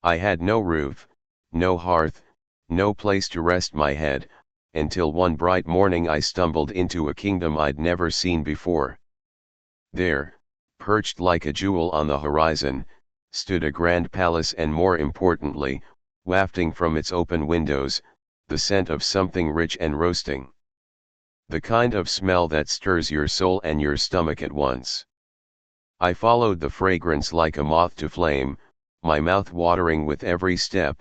I had no roof, no hearth, no place to rest my head, until one bright morning I stumbled into a kingdom I'd never seen before. There, perched like a jewel on the horizon, stood a grand palace, and more importantly, wafting from its open windows, the scent of something rich and roasting. The kind of smell that stirs your soul and your stomach at once. I followed the fragrance like a moth to flame, my mouth watering with every step,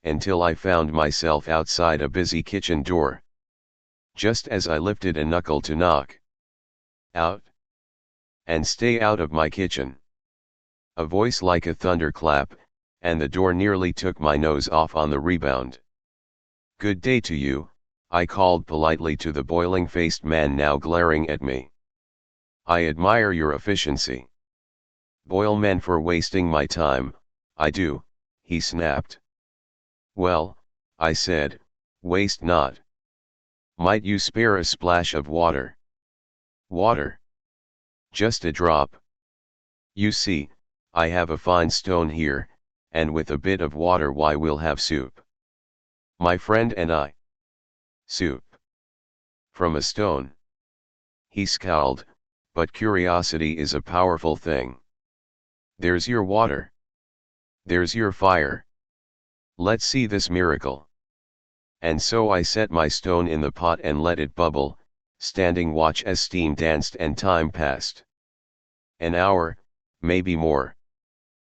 until I found myself outside a busy kitchen door. Just as I lifted a knuckle to knock, "Out! And stay out of my kitchen!" A voice like a thunderclap, and the door nearly took my nose off on the rebound. "Good day to you," I called politely to the boiling-faced man now glaring at me. "I admire your efficiency." "Boil men for wasting my time, I do," he snapped. "Well," I said, "waste not. Might you spare a splash of water?" "Water? Just a drop. You see, I have a fine stone here, and with a bit of water we'll have soup. My friend and I." "Soup? From a stone?" He scowled, "But curiosity is a powerful thing. There's your water. There's your fire. Let's see this miracle." And so I set my stone in the pot and let it bubble, standing watch as steam danced and time passed. An hour, maybe more.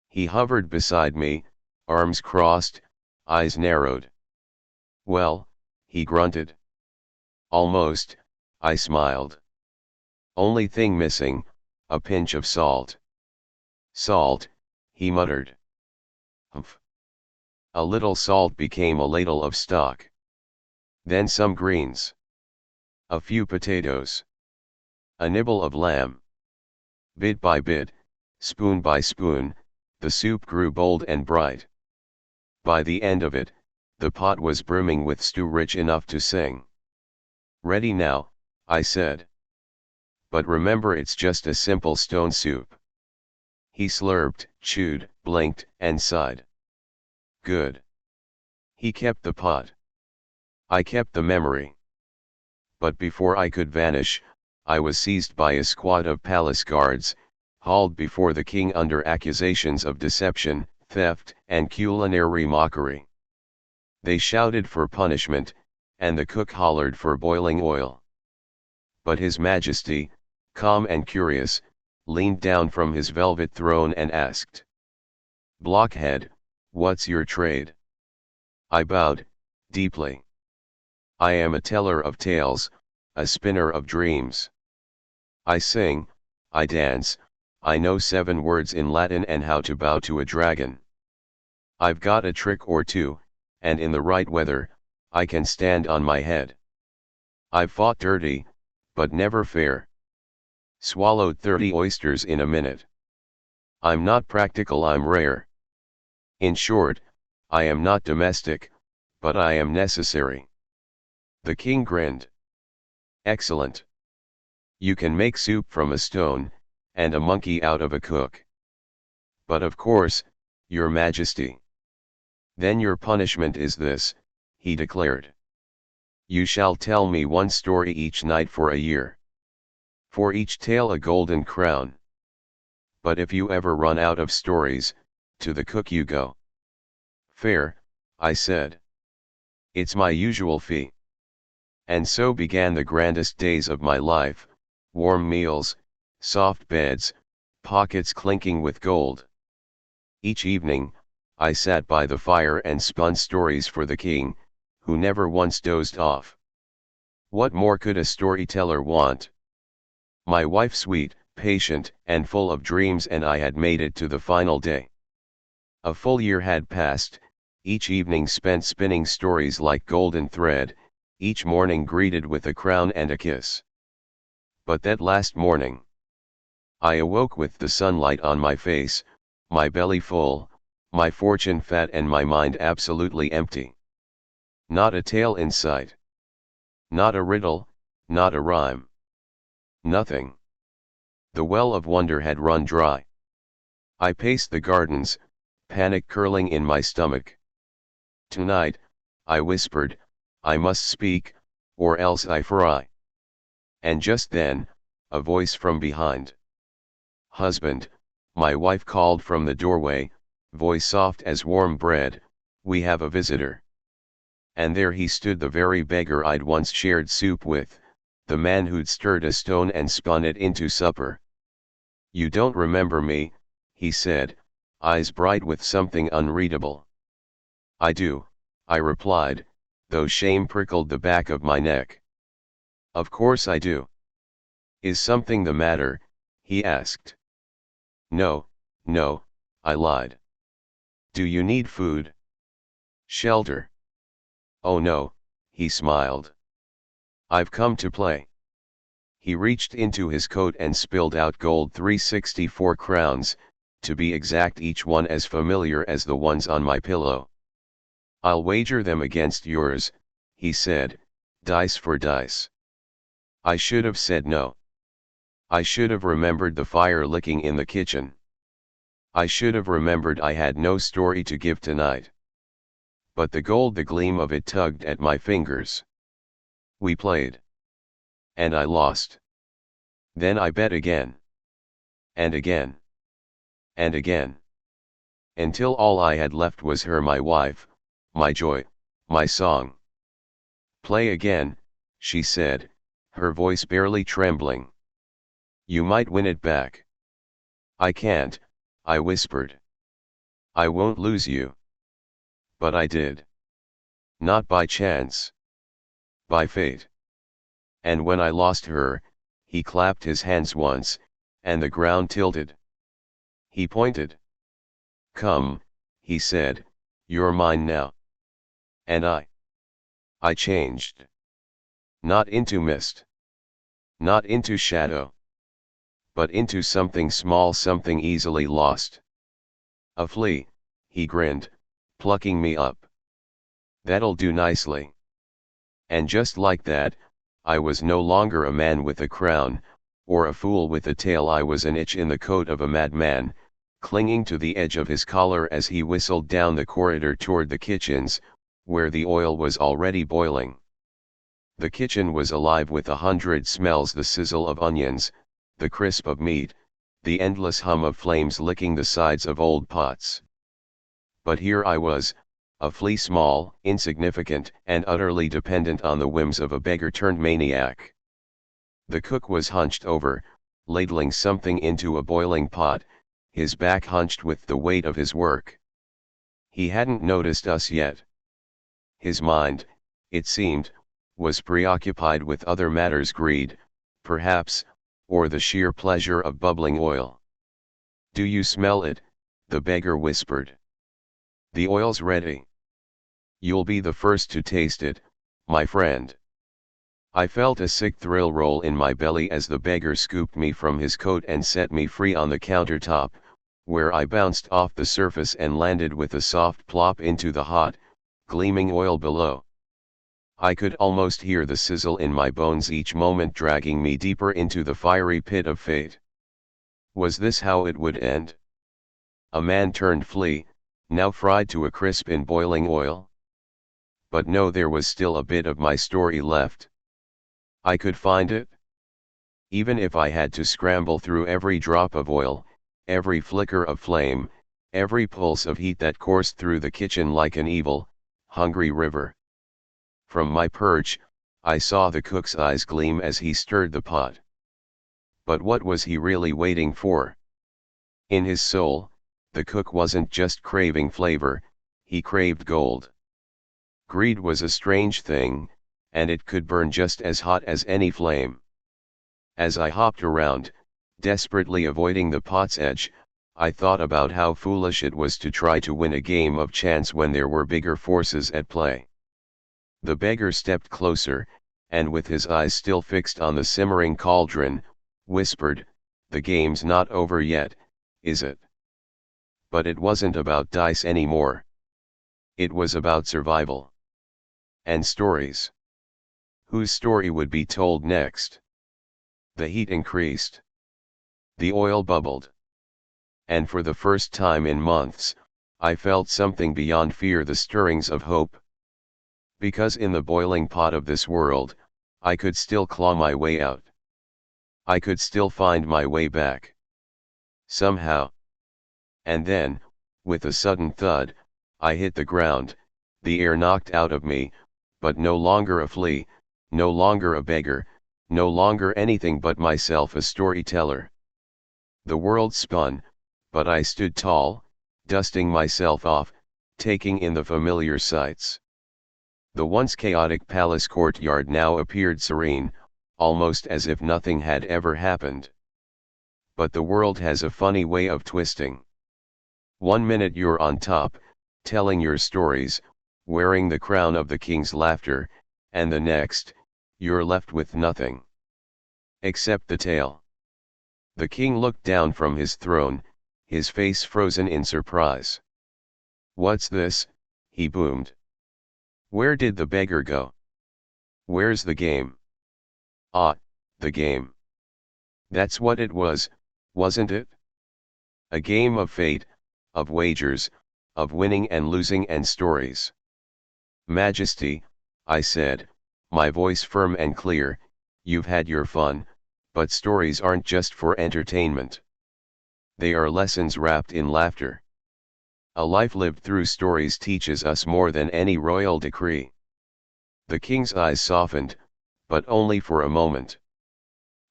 He hovered beside me, arms crossed, eyes narrowed. "Well," he grunted. "Almost," I smiled. "Only thing missing, a pinch of salt." "Salt," he muttered. "Humph." A little salt became a ladle of stock. Then some greens. A few potatoes. A nibble of lamb. Bit by bit, spoon by spoon, the soup grew bold and bright. By the end of it, the pot was brimming with stew rich enough to sing. "Ready now," I said. "But remember, it's just a simple stone soup." He slurped, chewed, blinked, and sighed. "Good." He kept the pot. I kept the memory. But before I could vanish, I was seized by a squad of palace guards, hauled before the king under accusations of deception, theft, and culinary mockery. They shouted for punishment, and the cook hollered for boiling oil. But His Majesty, calm and curious, leaned down from his velvet throne and asked, "Blockhead, what's your trade?" I bowed, deeply. "I am a teller of tales, a spinner of dreams. I sing, I dance, I know 7 words in Latin and how to bow to a dragon. I've got a trick or two, and in the right weather, I can stand on my head. I've fought dirty, but never fair. Swallowed 30 oysters in a minute. I'm not practical, I'm rare. In short, I am not domestic, but I am necessary." The king grinned. "Excellent. You can make soup from a stone, and a monkey out of a cook. But of course, your majesty. Then your punishment is this," he declared. "You shall tell me 1 story each night for a year. For each tale a golden crown. But if you ever run out of stories, to the cook you go." "Fair," I said. "It's my usual fee." And so began the grandest days of my life: warm meals, soft beds, pockets clinking with gold. Each evening, I sat by the fire and spun stories for the king, who never once dozed off. What more could a storyteller want? My wife sweet, patient, and full of dreams, and I had made it to the final day. A full year had passed, each evening spent spinning stories like golden thread, each morning greeted with a crown and a kiss. But that last morning, I awoke with the sunlight on my face, my belly full, my fortune fat, and my mind absolutely empty. Not a tale in sight. Not a riddle, not a rhyme. Nothing. The well of wonder had run dry. I paced the gardens, panic curling in my stomach. "Tonight," I whispered, "I must speak, or else I fry." And just then, a voice from behind. "Husband," my wife called from the doorway, voice soft as warm bread, "we have a visitor." And there he stood, the very beggar I'd once shared soup with, the man who'd stirred a stone and spun it into supper. "You don't remember me," he said, eyes bright with something unreadable. "I do," I replied, though shame prickled the back of my neck. "Of course I do." "Is something the matter?" he asked. "No, no," I lied. "Do you need food? Shelter?" "Oh no," he smiled. "I've come to play." He reached into his coat and spilled out gold 364 crowns, to be exact, each one as familiar as the ones on my pillow. "I'll wager them against yours," he said, "dice for dice." I should have said no. I should have remembered the fire licking in the kitchen. I should have remembered I had no story to give tonight. But the gold, the gleam of it tugged at my fingers. We played. And I lost. Then I bet again. And again. And again. Until all I had left was her, my wife, my joy, my song. "Play again," she said, her voice barely trembling. "You might win it back." "I can't," I whispered. "I won't lose you." But I did. Not by chance. By fate. And when I lost her, he clapped his hands once, and the ground tilted. He pointed. "Come," he said, "you're mine now." And I changed. Not into mist. Not into shadow. But into something small, something easily lost. "A flea," he grinned, plucking me up. "That'll do nicely." And just like that, I was no longer a man with a crown, or a fool with a tail. I was an itch in the coat of a madman, clinging to the edge of his collar as he whistled down the corridor toward the kitchens, where the oil was already boiling. The kitchen was alive with 100 smells: the sizzle of onions, the crisp of meat, the endless hum of flames licking the sides of old pots. But here I was, a flea, small, insignificant, and utterly dependent on the whims of a beggar-turned-maniac. The cook was hunched over, ladling something into a boiling pot, his back hunched with the weight of his work. He hadn't noticed us yet. His mind, it seemed, was preoccupied with other matters: greed, perhaps, or the sheer pleasure of bubbling oil. "Do you smell it?" the beggar whispered. "The oil's ready. You'll be the first to taste it, my friend." I felt a sick thrill roll in my belly as the beggar scooped me from his coat and set me free on the countertop, where I bounced off the surface and landed with a soft plop into the hot, gleaming oil below. I could almost hear the sizzle in my bones each moment, dragging me deeper into the fiery pit of fate. Was this how it would end? A man-turned flea, now fried to a crisp in boiling oil? But no, there was still a bit of my story left. I could find it. Even if I had to scramble through every drop of oil, every flicker of flame, every pulse of heat that coursed through the kitchen like an evil, hungry river. From my perch, I saw the cook's eyes gleam as he stirred the pot. But what was he really waiting for? In his soul, the cook wasn't just craving flavor, he craved gold. Greed was a strange thing, and it could burn just as hot as any flame. As I hopped around, desperately avoiding the pot's edge, I thought about how foolish it was to try to win a game of chance when there were bigger forces at play. The beggar stepped closer, and with his eyes still fixed on the simmering cauldron, whispered, "The game's not over yet, is it?" But it wasn't about dice anymore. It was about survival. And stories. Whose story would be told next? The heat increased. The oil bubbled. And for the first time in months, I felt something beyond fear, the stirrings of hope. Because in the boiling pot of this world, I could still claw my way out. I could still find my way back. Somehow. And then, with a sudden thud, I hit the ground, the air knocked out of me, but no longer a flea, no longer a beggar, no longer anything but myself, a storyteller. The world spun, but I stood tall, dusting myself off, taking in the familiar sights. The once chaotic palace courtyard now appeared serene, almost as if nothing had ever happened. But the world has a funny way of twisting. One minute you're on top, telling your stories, wearing the crown of the king's laughter, and the next, you're left with nothing. Except the tale. The king looked down from his throne, his face frozen in surprise. "What's this?" he boomed. "Where did the beggar go? Where's the game?" "Ah, the game. That's what it was, wasn't it? A game of fate, of wagers, of winning and losing and stories." "Majesty," I said, my voice firm and clear, "you've had your fun, but stories aren't just for entertainment. They are lessons wrapped in laughter. A life lived through stories teaches us more than any royal decree." The king's eyes softened, but only for a moment.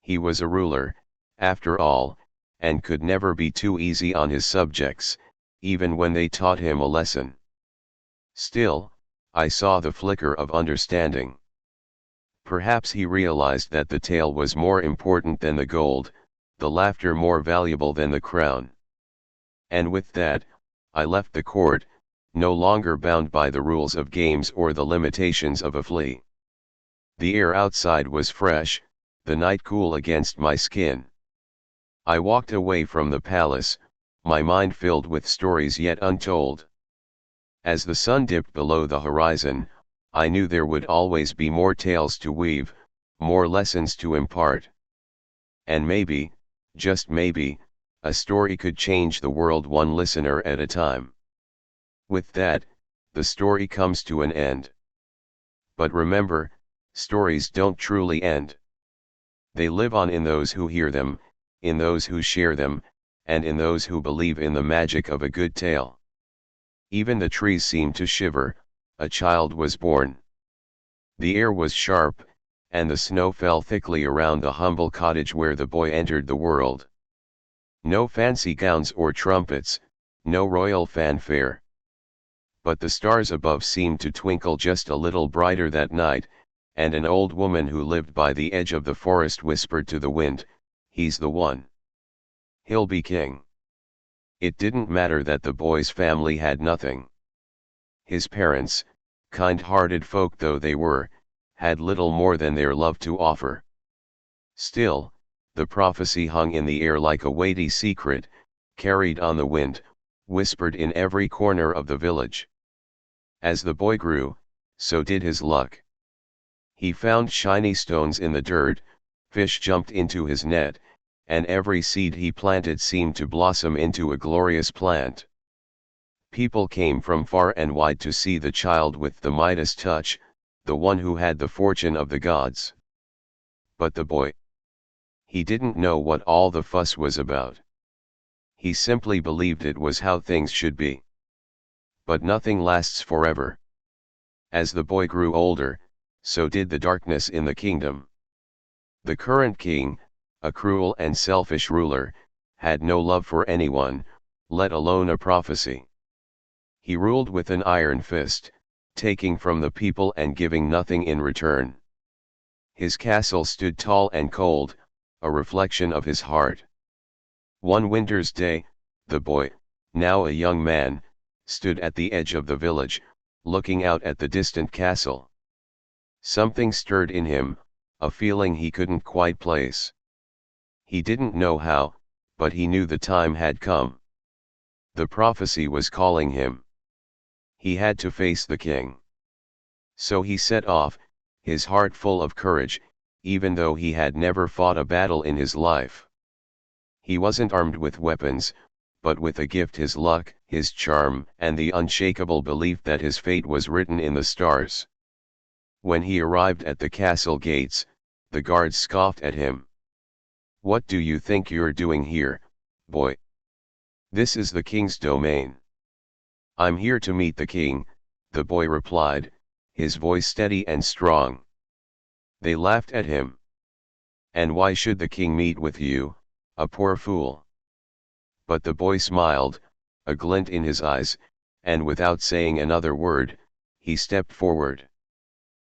He was a ruler, after all, and could never be too easy on his subjects, even when they taught him a lesson. Still, I saw the flicker of understanding. Perhaps he realized that the tale was more important than the gold, the laughter more valuable than the crown. And with that, I left the court, no longer bound by the rules of games or the limitations of a flea. The air outside was fresh, the night cool against my skin. I walked away from the palace, my mind filled with stories yet untold. As the sun dipped below the horizon, I knew there would always be more tales to weave, more lessons to impart. And maybe, just maybe, a story could change the world one listener at a time. With that, the story comes to an end. But remember, stories don't truly end. They live on in those who hear them, in those who share them, and in those who believe in the magic of a good tale. Even the trees seemed to shiver, a child was born. The air was sharp, and the snow fell thickly around the humble cottage where the boy entered the world. No fancy gowns or trumpets, no royal fanfare. But the stars above seemed to twinkle just a little brighter that night, and an old woman who lived by the edge of the forest whispered to the wind, "He's the one. He'll be king." It didn't matter that the boy's family had nothing. His parents, kind-hearted folk though they were, had little more than their love to offer. Still, the prophecy hung in the air like a weighty secret, carried on the wind, whispered in every corner of the village. As the boy grew, so did his luck. He found shiny stones in the dirt, fish jumped into his net, and every seed he planted seemed to blossom into a glorious plant. People came from far and wide to see the child with the Midas touch, the one who had the fortune of the gods. But the boy, he didn't know what all the fuss was about. He simply believed it was how things should be. But nothing lasts forever. As the boy grew older, so did the darkness in the kingdom. The current king, a cruel and selfish ruler, had no love for anyone, let alone a prophecy. He ruled with an iron fist, taking from the people and giving nothing in return. His castle stood tall and cold, a reflection of his heart. One winter's day, the boy, now a young man, stood at the edge of the village, looking out at the distant castle. Something stirred in him, a feeling he couldn't quite place. He didn't know how, but he knew the time had come. The prophecy was calling him. He had to face the king. So he set off, his heart full of courage, even though he had never fought a battle in his life. He wasn't armed with weapons, but with a gift: his luck, his charm, and the unshakable belief that his fate was written in the stars. When he arrived at the castle gates, the guards scoffed at him. "What do you think you're doing here, boy? This is the king's domain." "I'm here to meet the king," the boy replied, his voice steady and strong. They laughed at him. "And why should the king meet with you, a poor fool?" But the boy smiled, a glint in his eyes, and without saying another word, he stepped forward.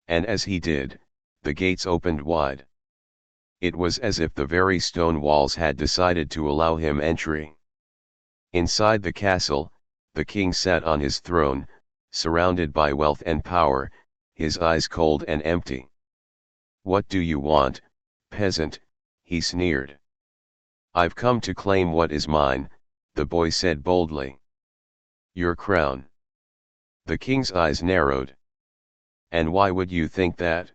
And as he did, the gates opened wide. It was as if the very stone walls had decided to allow him entry. Inside the castle, the king sat on his throne, surrounded by wealth and power, his eyes cold and empty. "What do you want, peasant?" he sneered. "I've come to claim what is mine," the boy said boldly. "Your crown." The king's eyes narrowed. "And why would you think that?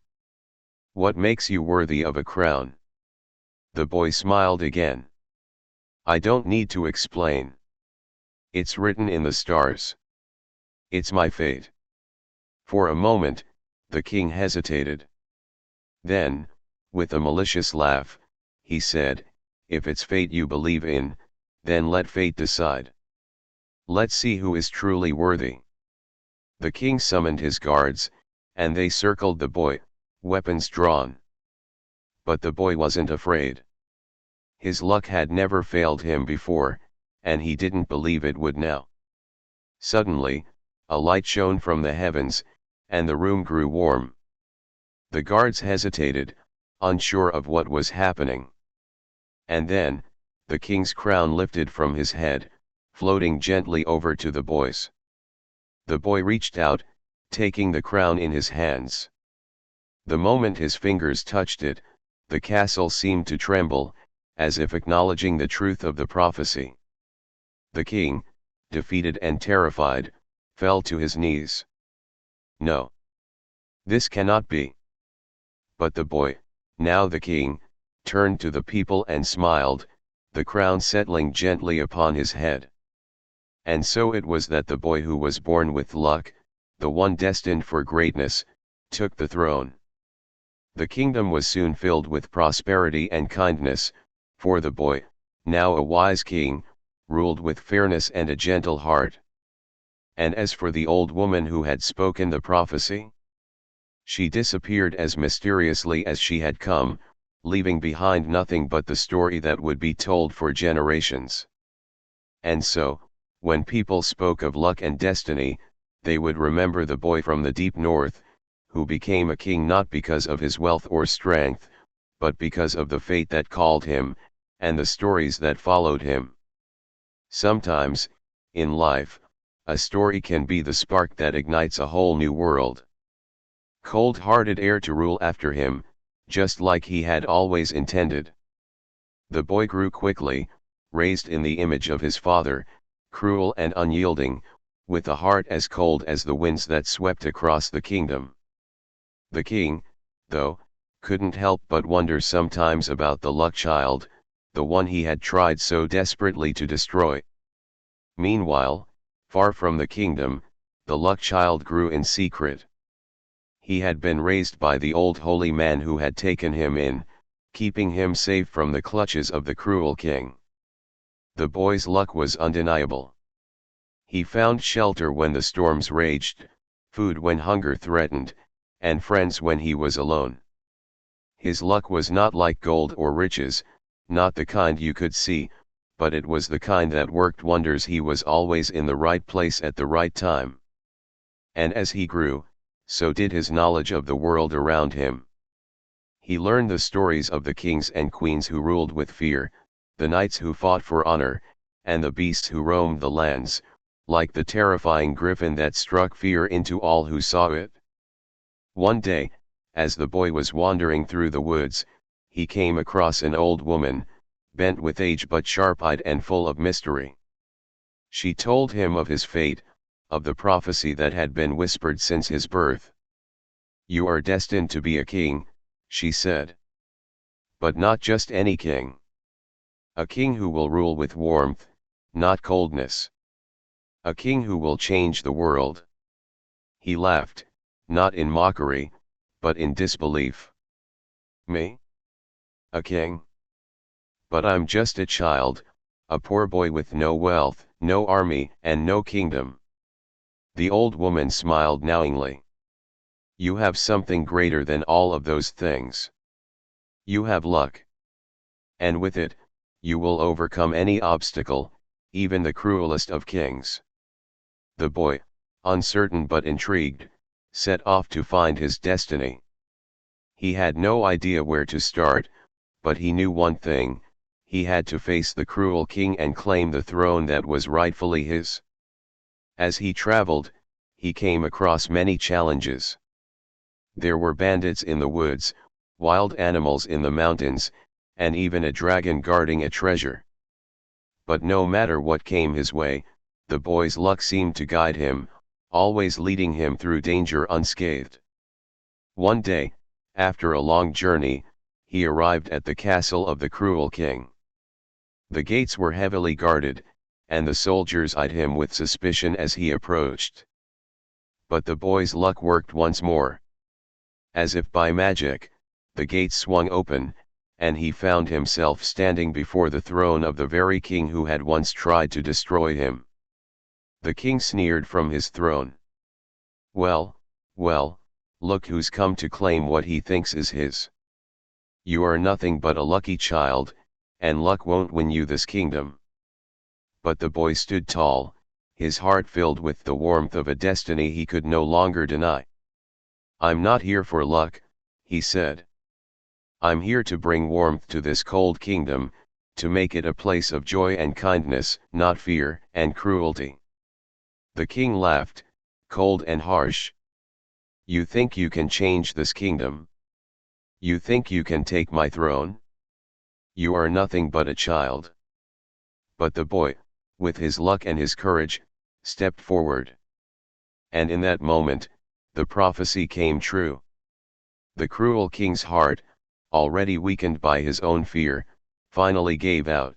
What makes you worthy of a crown?" The boy smiled again. "I don't need to explain. It's written in the stars. It's my fate." For a moment, the king hesitated. Then, with a malicious laugh, he said, "If it's fate you believe in, then let fate decide. Let's see who is truly worthy." The king summoned his guards, and they circled the boy, weapons drawn. But the boy wasn't afraid. His luck had never failed him before, and he didn't believe it would now. Suddenly, a light shone from the heavens, and the room grew warm. The guards hesitated, unsure of what was happening. And then, the king's crown lifted from his head, floating gently over to the boys. The boy reached out, taking the crown in his hands. The moment his fingers touched it, the castle seemed to tremble, as if acknowledging the truth of the prophecy. The king, defeated and terrified, fell to his knees. "No. This cannot be." But the boy, now the king, turned to the people and smiled, the crown settling gently upon his head. And so it was that the boy who was born with luck, the one destined for greatness, took the throne. The kingdom was soon filled with prosperity and kindness, for the boy, now a wise king, ruled with fairness and a gentle heart. And as for the old woman who had spoken the prophecy, she disappeared as mysteriously as she had come, leaving behind nothing but the story that would be told for generations. And so, when people spoke of luck and destiny, they would remember the boy from the deep north, who became a king not because of his wealth or strength, but because of the fate that called him, and the stories that followed him. Sometimes, in life, a story can be the spark that ignites a whole new world. Cold-hearted heir to rule after him, just like he had always intended. The boy grew quickly, raised in the image of his father, cruel and unyielding, with a heart as cold as the winds that swept across the kingdom. The king, though, couldn't help but wonder sometimes about the luck child, the one he had tried so desperately to destroy. Meanwhile, far from the kingdom, the luck child grew in secret. He had been raised by the old holy man who had taken him in, keeping him safe from the clutches of the cruel king. The boy's luck was undeniable. He found shelter when the storms raged, food when hunger threatened, and friends when he was alone. His luck was not like gold or riches, not the kind you could see, but it was the kind that worked wonders. He was always in the right place at the right time. And as he grew, so did his knowledge of the world around him. He learned the stories of the kings and queens who ruled with fear, the knights who fought for honor, and the beasts who roamed the lands, like the terrifying griffin that struck fear into all who saw it. One day, as the boy was wandering through the woods, he came across an old woman, bent with age but sharp-eyed and full of mystery. She told him of his fate, of the prophecy that had been whispered since his birth. "You are destined to be a king," she said. "But not just any king. A king who will rule with warmth, not coldness. A king who will change the world. He laughed, not in mockery, but in disbelief. Me? A king? But I'm just a child, a poor boy with no wealth, no army, and no kingdom. The old woman smiled knowingly. You have something greater than all of those things. You have luck. And with it, you will overcome any obstacle, even the cruelest of kings. The boy, uncertain but intrigued, set off to find his destiny. He had no idea where to start, but he knew one thing: he had to face the cruel king and claim the throne that was rightfully his. As he traveled, he came across many challenges. There were bandits in the woods, wild animals in the mountains, and even a dragon guarding a treasure. But no matter what came his way, the boy's luck seemed to guide him, always leading him through danger unscathed. One day, after a long journey, he arrived at the castle of the cruel king. The gates were heavily guarded, and the soldiers eyed him with suspicion as he approached. But the boy's luck worked once more. As if by magic, the gates swung open, and he found himself standing before the throne of the very king who had once tried to destroy him. The king sneered from his throne. Well, well, look who's come to claim what he thinks is his. You are nothing but a lucky child, and luck won't win you this kingdom. But the boy stood tall, his heart filled with the warmth of a destiny he could no longer deny. I'm not here for luck, he said. I'm here to bring warmth to this cold kingdom, to make it a place of joy and kindness, not fear and cruelty. The king laughed, cold and harsh. You think you can change this kingdom? You think you can take my throne? You are nothing but a child. But the boy, with his luck and his courage, stepped forward. And in that moment, the prophecy came true. The cruel king's heart, already weakened by his own fear, finally gave out.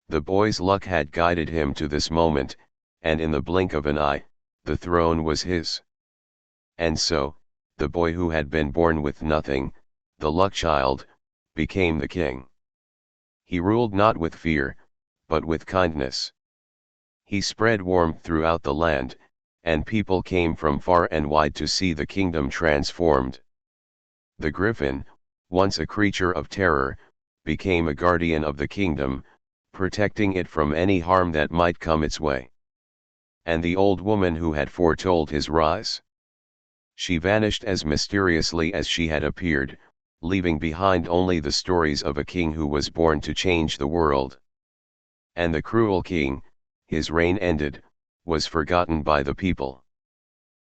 The boy's luck had guided him to this moment, and in the blink of an eye, the throne was his. And so, the boy who had been born with nothing, the luck child, became the king. He ruled not with fear, but with kindness. He spread warmth throughout the land, and people came from far and wide to see the kingdom transformed. The griffin, once a creature of terror, became a guardian of the kingdom, protecting it from any harm that might come its way. And the old woman who had foretold his rise? She vanished as mysteriously as she had appeared, leaving behind only the stories of a king who was born to change the world. And the cruel king, his reign ended, was forgotten by the people.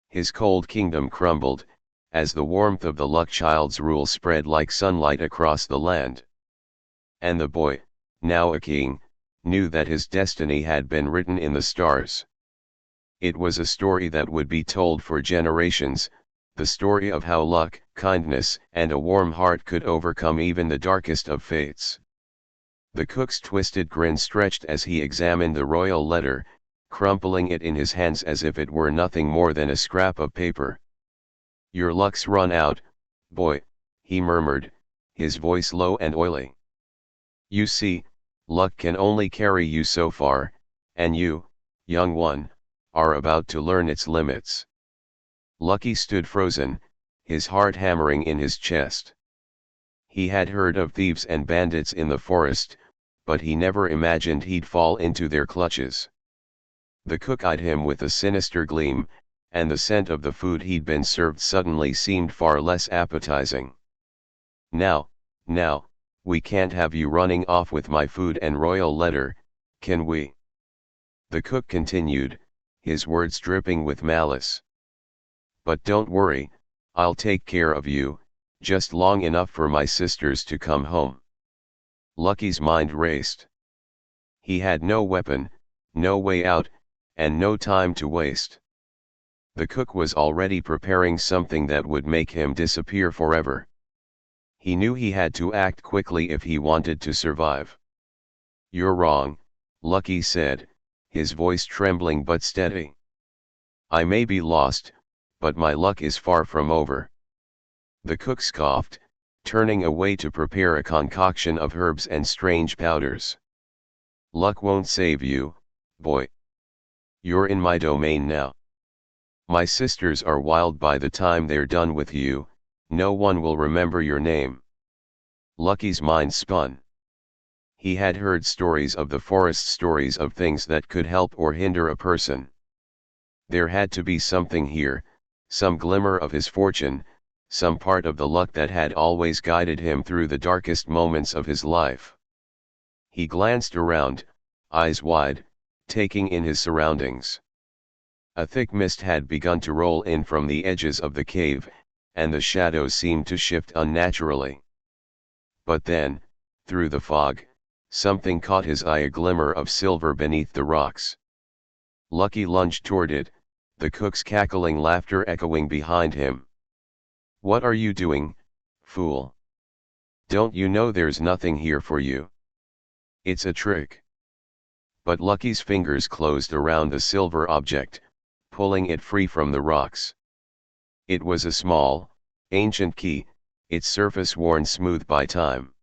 His cold kingdom crumbled, as the warmth of the luck child's rule spread like sunlight across the land. And the boy, now a king, knew that his destiny had been written in the stars. It was a story that would be told for generations, the story of how luck, kindness, and a warm heart could overcome even the darkest of fates. The cook's twisted grin stretched as he examined the royal letter, crumpling it in his hands as if it were nothing more than a scrap of paper. Your luck's run out, boy, he murmured, his voice low and oily. You see, luck can only carry you so far, and you, young one, are about to learn its limits. Lucky stood frozen, his heart hammering in his chest. He had heard of thieves and bandits in the forest, but he never imagined he'd fall into their clutches. The cook eyed him with a sinister gleam, and the scent of the food he'd been served suddenly seemed far less appetizing. Now, we can't have you running off with my food and royal letter, can we? The cook continued, his words dripping with malice. But don't worry, I'll take care of you, just long enough for my sisters to come home. Lucky's mind raced. He had no weapon, no way out, and no time to waste. The cook was already preparing something that would make him disappear forever. He knew he had to act quickly if he wanted to survive. You're wrong, Lucky said, his voice trembling but steady. I may be lost, but my luck is far from over. The cook scoffed, turning away to prepare a concoction of herbs and strange powders. Luck won't save you, boy. You're in my domain now. My sisters are wild. By the time they're done with you, no one will remember your name. Lucky's mind spun. He had heard stories of the forest, stories of things that could help or hinder a person. There had to be something here, some glimmer of his fortune, some part of the luck that had always guided him through the darkest moments of his life. He glanced around, eyes wide, taking in his surroundings. A thick mist had begun to roll in from the edges of the cave, and the shadows seemed to shift unnaturally. But then, through the fog, something caught his eye, a glimmer of silver beneath the rocks. Lucky lunged toward it, the cook's cackling laughter echoing behind him. What are you doing, fool? Don't you know there's nothing here for you? It's a trick. But Lucky's fingers closed around the silver object, pulling it free from the rocks. It was a small, ancient key, its surface worn smooth by time.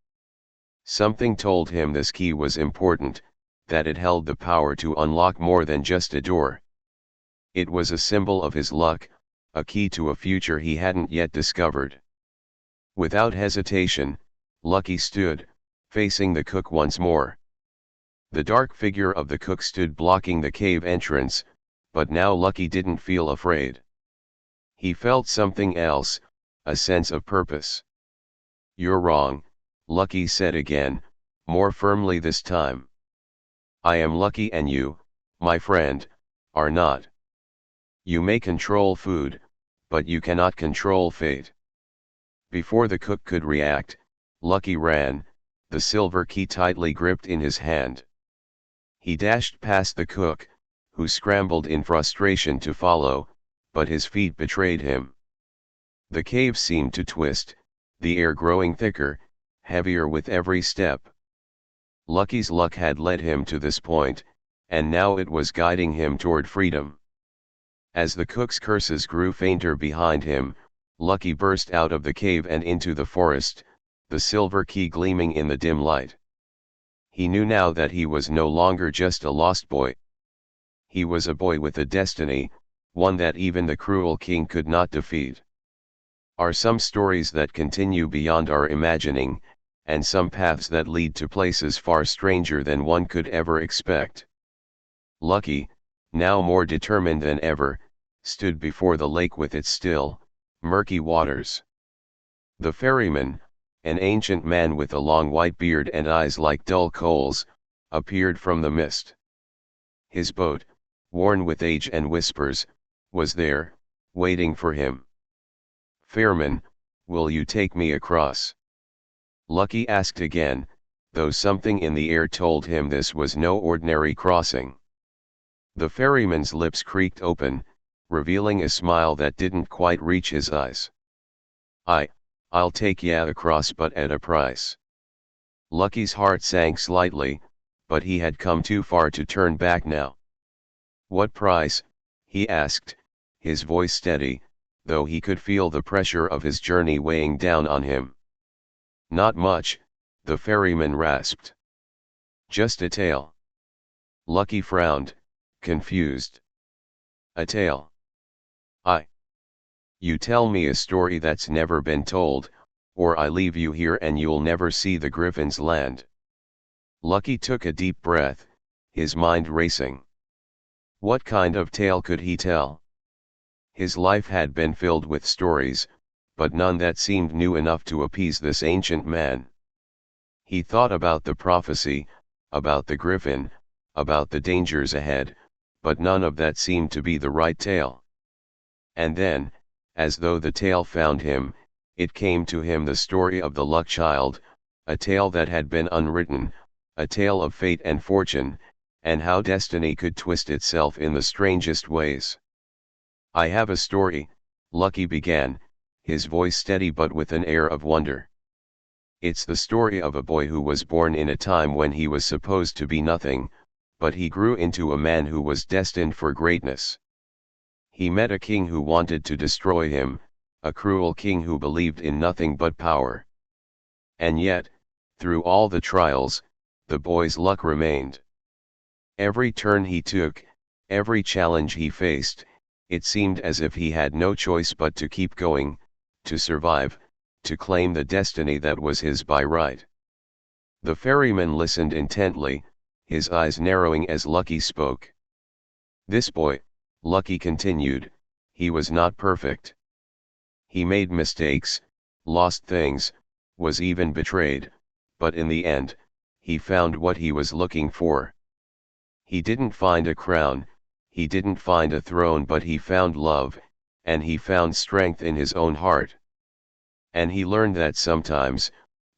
Something told him this key was important, that it held the power to unlock more than just a door. It was a symbol of his luck, a key to a future he hadn't yet discovered. Without hesitation, Lucky stood, facing the cook once more. The dark figure of the cook stood blocking the cave entrance, but now Lucky didn't feel afraid. He felt something else, a sense of purpose. You're wrong, Lucky said again, more firmly this time. I am Lucky and you, my friend, are not. You may control food, but you cannot control fate. Before the cook could react, Lucky ran, the silver key tightly gripped in his hand. He dashed past the cook, who scrambled in frustration to follow, but his feet betrayed him. The cave seemed to twist, the air growing thicker, heavier with every step. Lucky's luck had led him to this point, and now it was guiding him toward freedom. As the cook's curses grew fainter behind him, Lucky burst out of the cave and into the forest, the silver key gleaming in the dim light. He knew now that he was no longer just a lost boy. He was a boy with a destiny, one that even the cruel king could not defeat. Are some stories that continue beyond our imagining, and some paths that lead to places far stranger than one could ever expect. Lucky, now more determined than ever, stood before the lake with its still, murky waters. The ferryman, an ancient man with a long white beard and eyes like dull coals, appeared from the mist. His boat, worn with age and whispers, was there, waiting for him. Ferryman, will you take me across? Lucky asked again, though something in the air told him this was no ordinary crossing. The ferryman's lips creaked open, revealing a smile that didn't quite reach his eyes. I'll take ya across, but at a price. Lucky's heart sank slightly, but he had come too far to turn back now. What price? He asked, his voice steady, though he could feel the pressure of his journey weighing down on him. Not much, the ferryman rasped. Just a tale. Lucky frowned, confused. A tale? You tell me a story that's never been told, or I leave you here and you'll never see the Griffin's land. Lucky took a deep breath, his mind racing. What kind of tale could he tell? His life had been filled with stories, but none that seemed new enough to appease this ancient man. He thought about the prophecy, about the Griffin, about the dangers ahead, but none of that seemed to be the right tale. And then, as though the tale found him, it came to him, the story of the Luck Child, a tale that had been unwritten, a tale of fate and fortune, and how destiny could twist itself in the strangest ways. I have a story, Lucky began, his voice steady but with an air of wonder. It's the story of a boy who was born in a time when he was supposed to be nothing, but he grew into a man who was destined for greatness. He met a king who wanted to destroy him, a cruel king who believed in nothing but power. And yet, through all the trials, the boy's luck remained. Every turn he took, every challenge he faced, it seemed as if he had no choice but to keep going, to survive, to claim the destiny that was his by right. The ferryman listened intently, his eyes narrowing as Lucky spoke. This boy, Lucky continued, he was not perfect. He made mistakes, lost things, was even betrayed, but in the end, he found what he was looking for. He didn't find a crown, he didn't find a throne, but he found love, and he found strength in his own heart. And he learned that sometimes,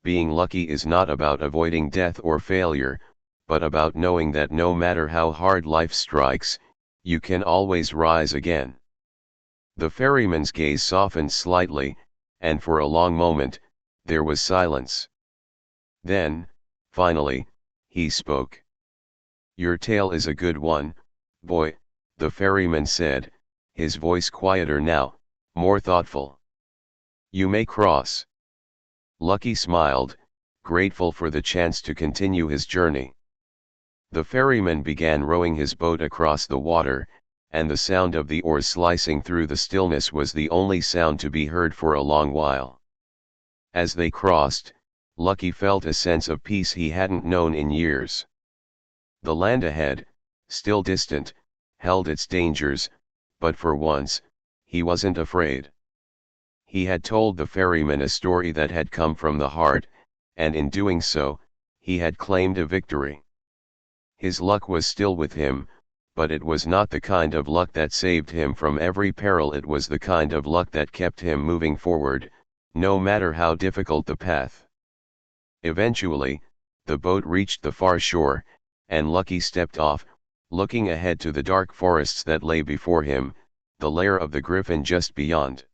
being lucky is not about avoiding death or failure, but about knowing that no matter how hard life strikes, you can always rise again. The ferryman's gaze softened slightly, and for a long moment, there was silence. Then, finally, he spoke. "Your tale is a good one, boy," the ferryman said, his voice quieter now, more thoughtful. "You may cross." Lucky smiled, grateful for the chance to continue his journey. The ferryman began rowing his boat across the water, and the sound of the oars slicing through the stillness was the only sound to be heard for a long while. As they crossed, Lucky felt a sense of peace he hadn't known in years. The land ahead, still distant, held its dangers, but for once, he wasn't afraid. He had told the ferryman a story that had come from the heart, and in doing so, he had claimed a victory. His luck was still with him, but it was not the kind of luck that saved him from every peril. It was the kind of luck that kept him moving forward, no matter how difficult the path. Eventually, the boat reached the far shore, and Lucky stepped off, looking ahead to the dark forests that lay before him, the lair of the griffin just beyond.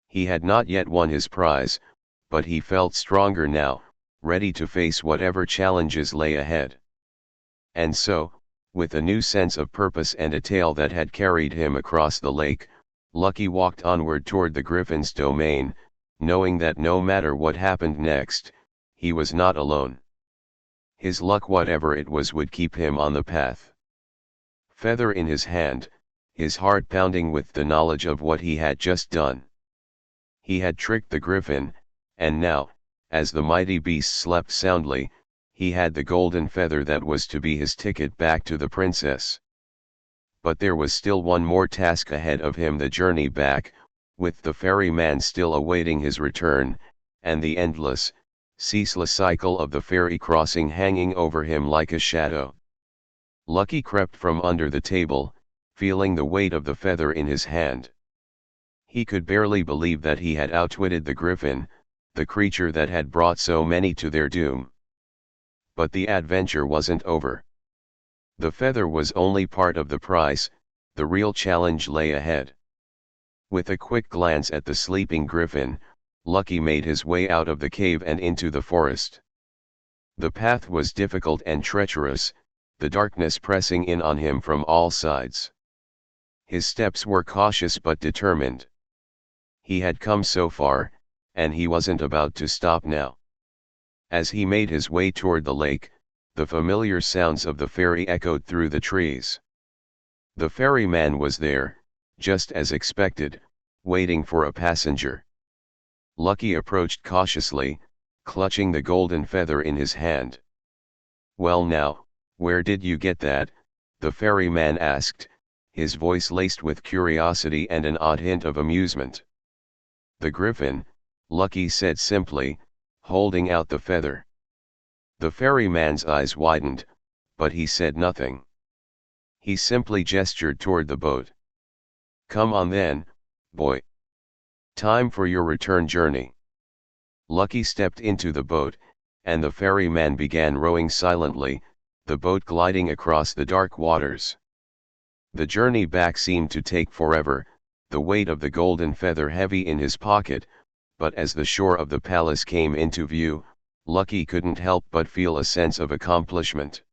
He had not yet won his prize, but he felt stronger now, ready to face whatever challenges lay ahead. And so, with a new sense of purpose and a tale that had carried him across the lake, Lucky walked onward toward the griffin's domain, knowing that no matter what happened next, he was not alone. His luck, whatever it was, would keep him on the path. Feather in his hand, his heart pounding with the knowledge of what he had just done. He had tricked the griffin, and now, as the mighty beast slept soundly, he had the golden feather that was to be his ticket back to the princess. But there was still one more task ahead of him: the journey back, with the ferryman still awaiting his return, and the endless, ceaseless cycle of the ferry crossing hanging over him like a shadow. Lucky crept from under the table, feeling the weight of the feather in his hand. He could barely believe that he had outwitted the griffin, the creature that had brought so many to their doom. But the adventure wasn't over. The feather was only part of the price, the real challenge lay ahead. With a quick glance at the sleeping griffin, Lucky made his way out of the cave and into the forest. The path was difficult and treacherous, the darkness pressing in on him from all sides. His steps were cautious but determined. He had come so far, and he wasn't about to stop now. As he made his way toward the lake, the familiar sounds of the ferry echoed through the trees. The ferryman was there, just as expected, waiting for a passenger. Lucky approached cautiously, clutching the golden feather in his hand. "Well now, where did you get that?" the ferryman asked, his voice laced with curiosity and an odd hint of amusement. "The griffin," Lucky said simply, holding out the feather. The ferryman's eyes widened, but he said nothing. He simply gestured toward the boat. "Come on then, boy. Time for your return journey." Lucky stepped into the boat, and the ferryman began rowing silently, the boat gliding across the dark waters. The journey back seemed to take forever, the weight of the golden feather heavy in his pocket, but as the shore of the palace came into view, Lucky couldn't help but feel a sense of accomplishment.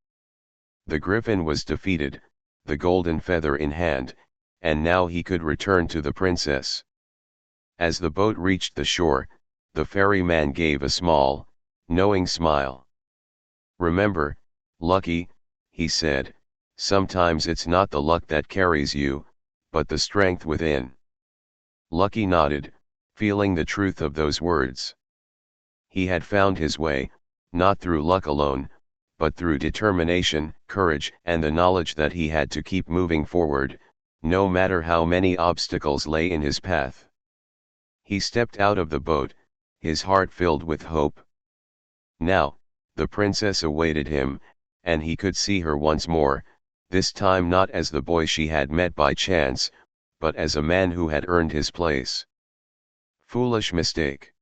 The griffin was defeated, the golden feather in hand, and now he could return to the princess. As the boat reached the shore, the ferryman gave a small, knowing smile. "Remember, Lucky," he said, "sometimes it's not the luck that carries you, but the strength within." Lucky nodded, feeling the truth of those words. He had found his way, not through luck alone, but through determination, courage, and the knowledge that he had to keep moving forward, no matter how many obstacles lay in his path. He stepped out of the boat, his heart filled with hope. Now, the princess awaited him, and he could see her once more, this time not as the boy she had met by chance, but as a man who had earned his place. Foolish mistake.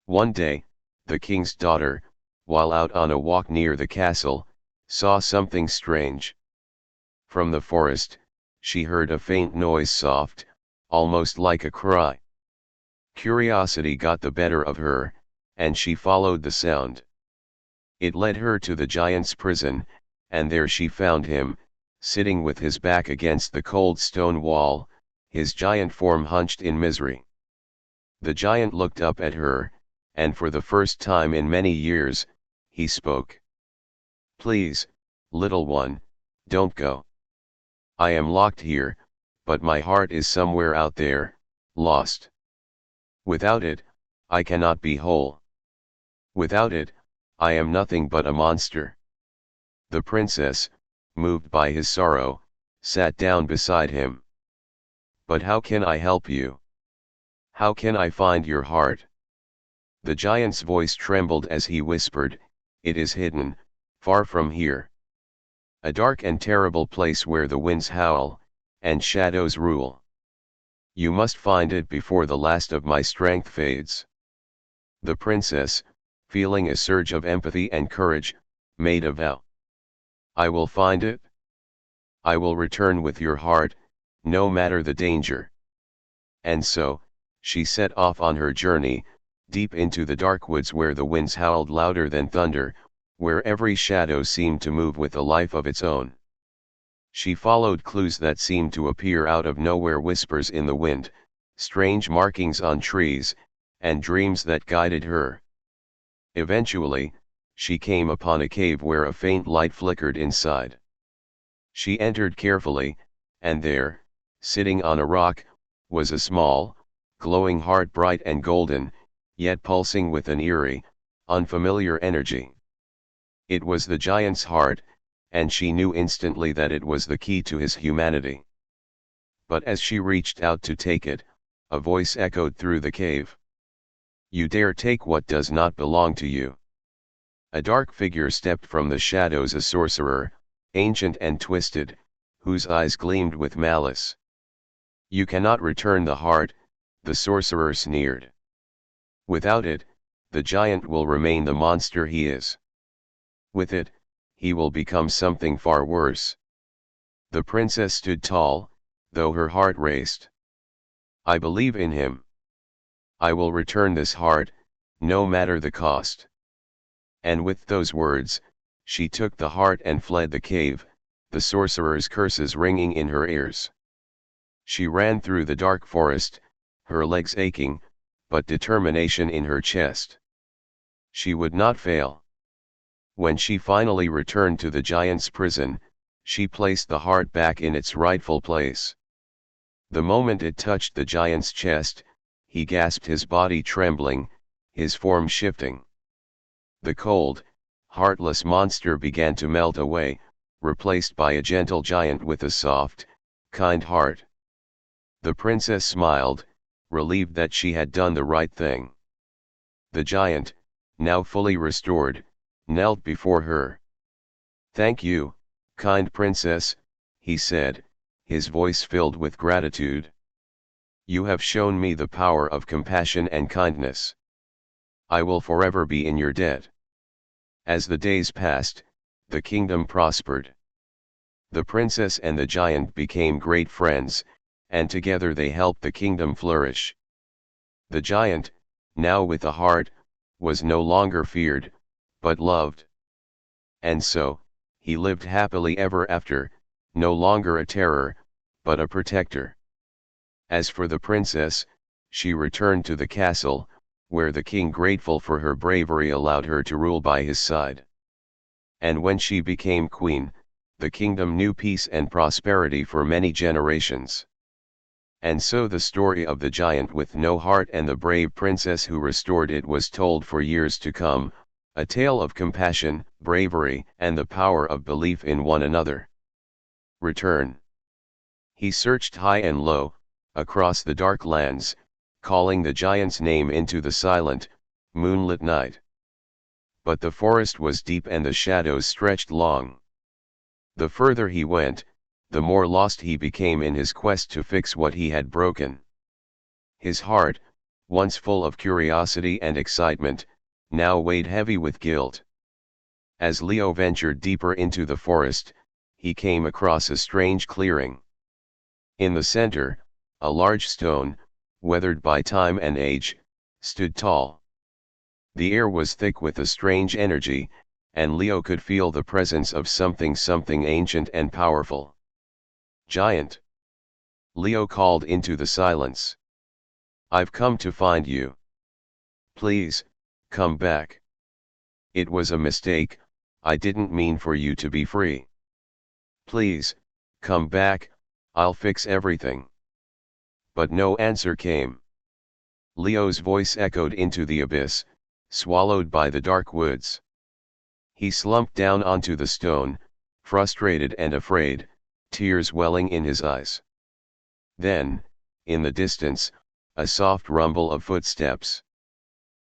One day, the king's daughter, while out on a walk near the castle, saw something strange. From the forest, she heard a faint noise, soft, almost like a cry. Curiosity got the better of her, and she followed the sound. It led her to the giant's prison, and there she found him, sitting with his back against the cold stone wall, his giant form hunched in misery. The giant looked up at her, and for the first time in many years, he spoke. "Please, little one, don't go. I am locked here, but my heart is somewhere out there, lost. Without it, I cannot be whole. Without it, I am nothing but a monster." The princess, moved by his sorrow, sat down beside him. "But how can I help you? How can I find your heart?" The giant's voice trembled as he whispered, "It is hidden, far from here. A dark and terrible place where the winds howl, and shadows rule. You must find it before the last of my strength fades." The princess, feeling a surge of empathy and courage, made a vow. "I will find it. I will return with your heart, no matter the danger." And so, she set off on her journey, deep into the dark woods where the winds howled louder than thunder, where every shadow seemed to move with a life of its own. She followed clues that seemed to appear out of nowhere, whispers in the wind, strange markings on trees, and dreams that guided her. Eventually, she came upon a cave where a faint light flickered inside. She entered carefully, and there, sitting on a rock, was a small, glowing heart, bright and golden, yet pulsing with an eerie, unfamiliar energy. It was the giant's heart, and she knew instantly that it was the key to his humanity. But as she reached out to take it, a voice echoed through the cave. "You dare take what does not belong to you." A dark figure stepped from the shadows, a sorcerer, ancient and twisted, whose eyes gleamed with malice. "You cannot return the heart," the sorcerer sneered. "Without it, the giant will remain the monster he is. With it, he will become something far worse." The princess stood tall, though her heart raced. "I believe in him. I will return this heart, no matter the cost." And with those words, she took the heart and fled the cave, the sorcerer's curses ringing in her ears. She ran through the dark forest, her legs aching, but determination in her chest. She would not fail. When she finally returned to the giant's prison, she placed the heart back in its rightful place. The moment it touched the giant's chest, he gasped, his body trembling, his form shifting. The cold, heartless monster began to melt away, replaced by a gentle giant with a soft, kind heart. The princess smiled, relieved that she had done the right thing. The giant, now fully restored, knelt before her. "Thank you, kind princess," he said, his voice filled with gratitude. "You have shown me the power of compassion and kindness. I will forever be in your debt." As the days passed, the kingdom prospered. The princess and the giant became great friends, and together they helped the kingdom flourish. The giant, now with a heart, was no longer feared, but loved. And so, he lived happily ever after, no longer a terror, but a protector. As for the princess, she returned to the castle, where the king, grateful for her bravery, allowed her to rule by his side. And when she became queen, the kingdom knew peace and prosperity for many generations. And so the story of the giant with no heart and the brave princess who restored it was told for years to come, a tale of compassion, bravery, and the power of belief in one another. Return. He searched high and low, across the dark lands, calling the giant's name into the silent, moonlit night. But the forest was deep and the shadows stretched long. The further he went, the more lost he became in his quest to fix what he had broken. His heart, once full of curiosity and excitement, now weighed heavy with guilt. As Leo ventured deeper into the forest, he came across a strange clearing. In the center, a large stone, weathered by time and age, stood tall. The air was thick with a strange energy, and Leo could feel the presence of something ancient and powerful. Giant! Leo called into the silence. I've come to find you. Please, come back. It was a mistake, I didn't mean for you to be free. Please, come back, I'll fix everything. But no answer came. Leo's voice echoed into the abyss, swallowed by the dark woods. He slumped down onto the stone, frustrated and afraid, tears welling in his eyes. Then, in the distance, a soft rumble of footsteps.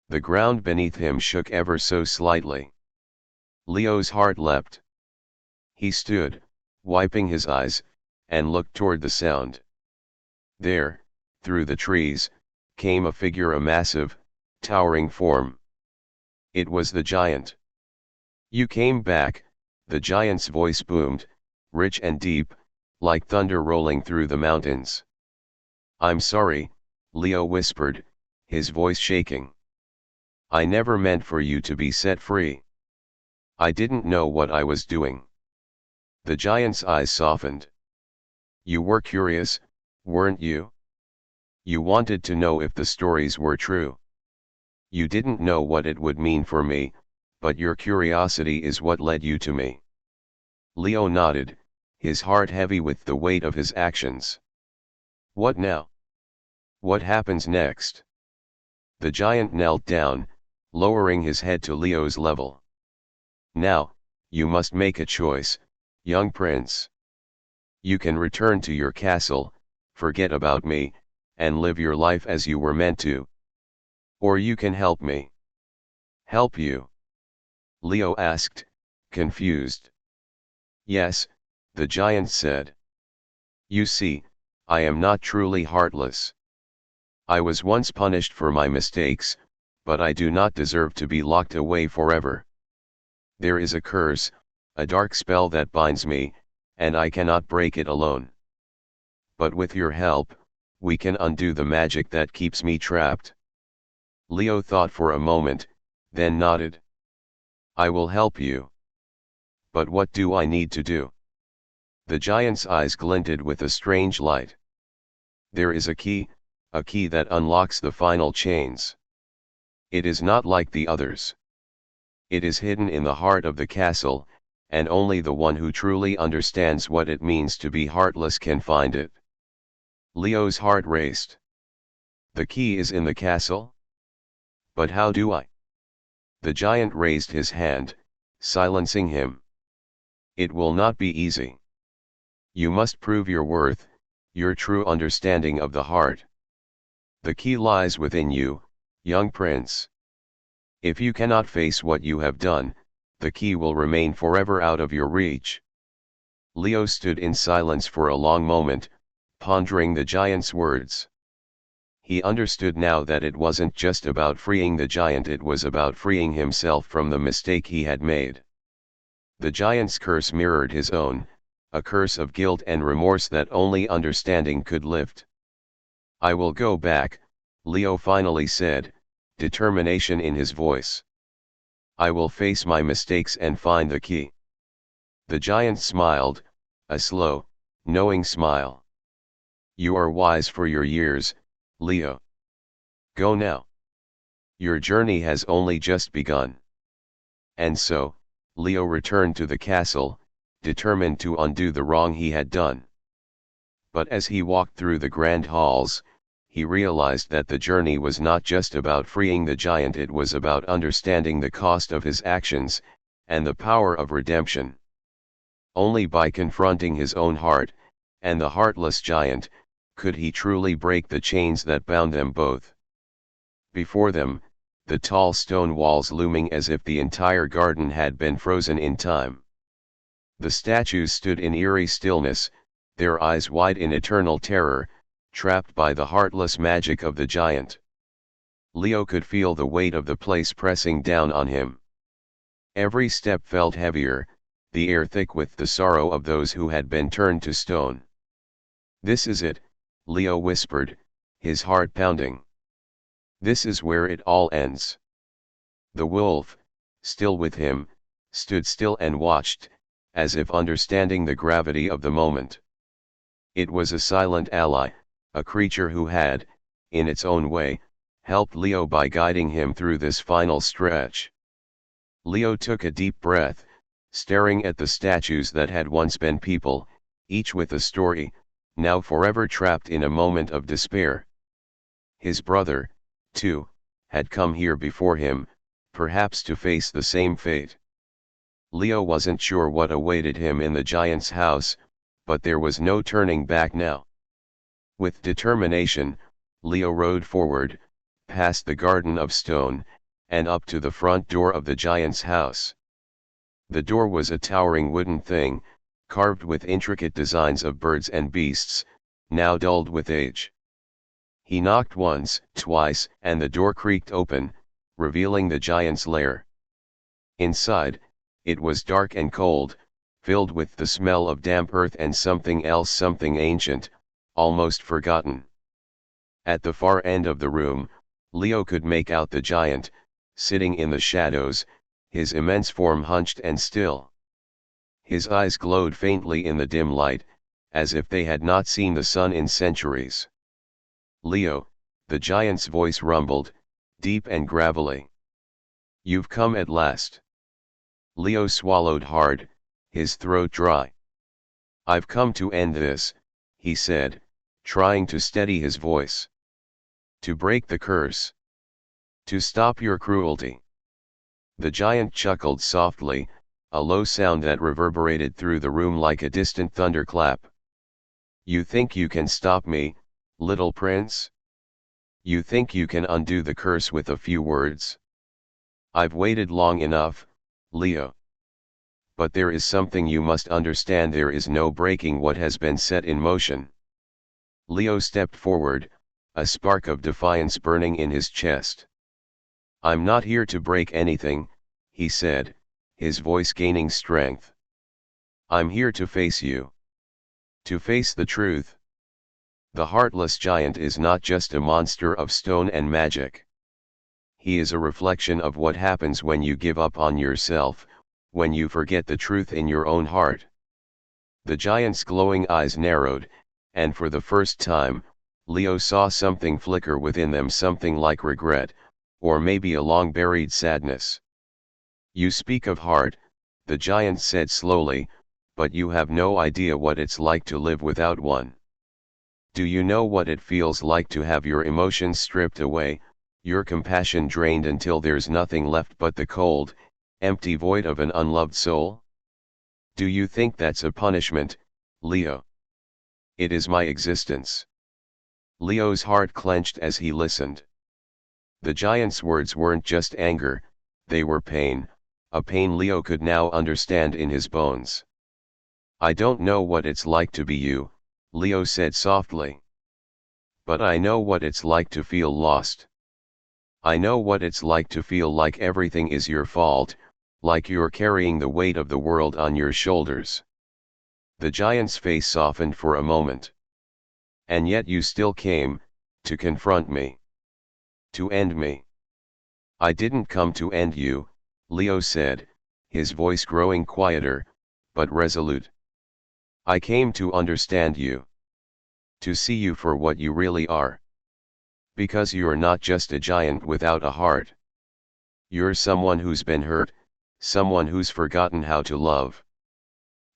The ground beneath him shook ever so slightly. Leo's heart leapt. He stood, wiping his eyes, and looked toward the sound. There, through the trees, came a figure, a massive, towering form. It was the giant. You came back, the giant's voice boomed, rich and deep, like thunder rolling through the mountains. I'm sorry, Leo whispered, his voice shaking. I never meant for you to be set free. I didn't know what I was doing. The giant's eyes softened. You were curious, weren't you? You wanted to know if the stories were true. You didn't know what it would mean for me, but your curiosity is what led you to me. Leo nodded, his heart heavy with the weight of his actions. What now? What happens next? The giant knelt down, lowering his head to Leo's level. Now, you must make a choice, young prince. You can return to your castle, forget about me, and live your life as you were meant to. Or you can help me. Help you? Leo asked, confused. Yes, the giant said. You see, I am not truly heartless. I was once punished for my mistakes, but I do not deserve to be locked away forever. There is a curse, a dark spell that binds me, and I cannot break it alone. But with your help, we can undo the magic that keeps me trapped. Leo thought for a moment, then nodded. I will help you. But what do I need to do? The giant's eyes glinted with a strange light. There is a key that unlocks the final chains. It is not like the others. It is hidden in the heart of the castle, and only the one who truly understands what it means to be heartless can find it. Leo's heart raced. The key is in the castle? But how do I? The giant raised his hand, silencing him. It will not be easy. You must prove your worth, your true understanding of the heart. The key lies within you, young prince. If you cannot face what you have done, the key will remain forever out of your reach. Leo stood in silence for a long moment, pondering the giant's words. He understood now that it wasn't just about freeing the giant, it was about freeing himself from the mistake he had made. The giant's curse mirrored his own, a curse of guilt and remorse that only understanding could lift. I will go back, Leo finally said, determination in his voice. I will face my mistakes and find the key. The giant smiled, a slow, knowing smile. You are wise for your years, Leo. Go now. Your journey has only just begun. And so, Leo returned to the castle, determined to undo the wrong he had done. But as he walked through the grand halls, he realized that the journey was not just about freeing the giant, it was about understanding the cost of his actions, and the power of redemption. Only by confronting his own heart, and the heartless giant, could he truly break the chains that bound them both. Before them, the tall stone walls looming as if the entire garden had been frozen in time. The statues stood in eerie stillness, their eyes wide in eternal terror, trapped by the heartless magic of the giant. Leo could feel the weight of the place pressing down on him. Every step felt heavier, the air thick with the sorrow of those who had been turned to stone. This is it, Leo whispered, his heart pounding. This is where it all ends. The wolf, still with him, stood still and watched, as if understanding the gravity of the moment. It was a silent ally, a creature who had, in its own way, helped Leo by guiding him through this final stretch. Leo took a deep breath, staring at the statues that had once been people, each with a story, now forever trapped in a moment of despair. His brother, too, had come here before him, perhaps to face the same fate. Leo wasn't sure what awaited him in the giant's house, but there was no turning back now. With determination, Leo rode forward, past the garden of stone, and up to the front door of the giant's house. The door was a towering wooden thing, carved with intricate designs of birds and beasts, now dulled with age. He knocked once, twice, and the door creaked open, revealing the giant's lair. Inside, it was dark and cold, filled with the smell of damp earth and something else, something ancient, almost forgotten. At the far end of the room, Leo could make out the giant, sitting in the shadows, his immense form hunched and still. His eyes glowed faintly in the dim light, as if they had not seen the sun in centuries. Leo, the giant's voice rumbled, deep and gravelly. You've come at last. Leo swallowed hard, his throat dry. I've come to end this, he said, trying to steady his voice. To break the curse. To stop your cruelty. The giant chuckled softly, a low sound that reverberated through the room like a distant thunderclap. You think you can stop me, little prince? You think you can undo the curse with a few words? I've waited long enough, Leo. But there is something you must understand, there is no breaking what has been set in motion. Leo stepped forward, a spark of defiance burning in his chest. I'm not here to break anything, he said, his voice gaining strength. I'm here to face you. To face the truth. The heartless giant is not just a monster of stone and magic. He is a reflection of what happens when you give up on yourself, when you forget the truth in your own heart. The giant's glowing eyes narrowed, and for the first time, Leo saw something flicker within them, something like regret, or maybe a long-buried sadness. You speak of heart, the giant said slowly, but you have no idea what it's like to live without one. Do you know what it feels like to have your emotions stripped away, your compassion drained until there's nothing left but the cold, empty void of an unloved soul? Do you think that's a punishment, Leo? It is my existence. Leo's heart clenched as he listened. The giant's words weren't just anger, they were pain, a pain Leo could now understand in his bones. I don't know what it's like to be you, Leo said softly. But I know what it's like to feel lost. I know what it's like to feel like everything is your fault, like you're carrying the weight of the world on your shoulders. The giant's face softened for a moment. And yet you still came, to confront me. To end me. I didn't come to end you, Leo said, his voice growing quieter, but resolute. I came to understand you. To see you for what you really are. Because you're not just a giant without a heart. You're someone who's been hurt, someone who's forgotten how to love.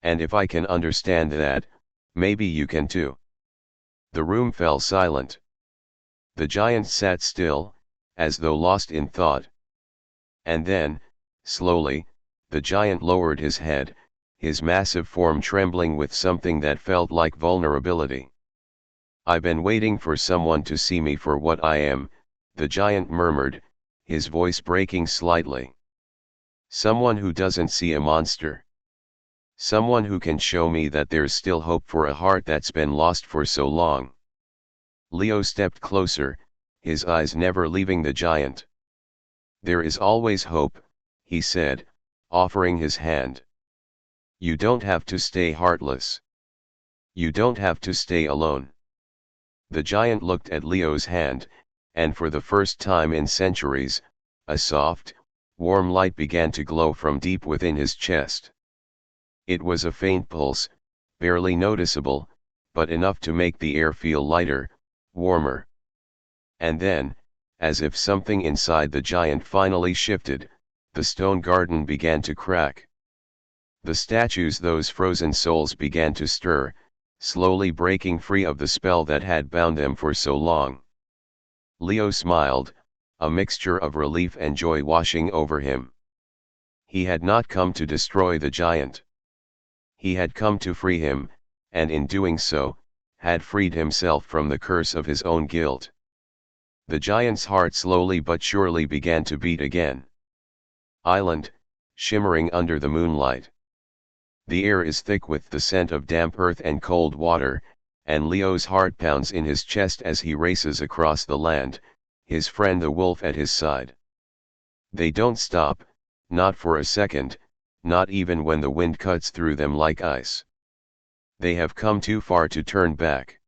And if I can understand that, maybe you can too. The room fell silent. The giant sat still, as though lost in thought. And then, slowly, the giant lowered his head, his massive form trembling with something that felt like vulnerability. I've been waiting for someone to see me for what I am, the giant murmured, his voice breaking slightly. Someone who doesn't see a monster. Someone who can show me that there's still hope for a heart that's been lost for so long. Leo stepped closer, his eyes never leaving the giant. There is always hope, he said, offering his hand. You don't have to stay heartless. You don't have to stay alone. The giant looked at Leo's hand, and for the first time in centuries, a soft, warm light began to glow from deep within his chest. It was a faint pulse, barely noticeable, but enough to make the air feel lighter, warmer. And then, as if something inside the giant finally shifted, the stone garden began to crack. The statues, those frozen souls, began to stir, slowly breaking free of the spell that had bound them for so long. Leo smiled, a mixture of relief and joy washing over him. He had not come to destroy the giant. He had come to free him, and in doing so, had freed himself from the curse of his own guilt. The giant's heart slowly but surely began to beat again. Island, shimmering under the moonlight. The air is thick with the scent of damp earth and cold water, and Leo's heart pounds in his chest as he races across the land, his friend the wolf at his side. They don't stop, not for a second, not even when the wind cuts through them like ice. They have come too far to turn back.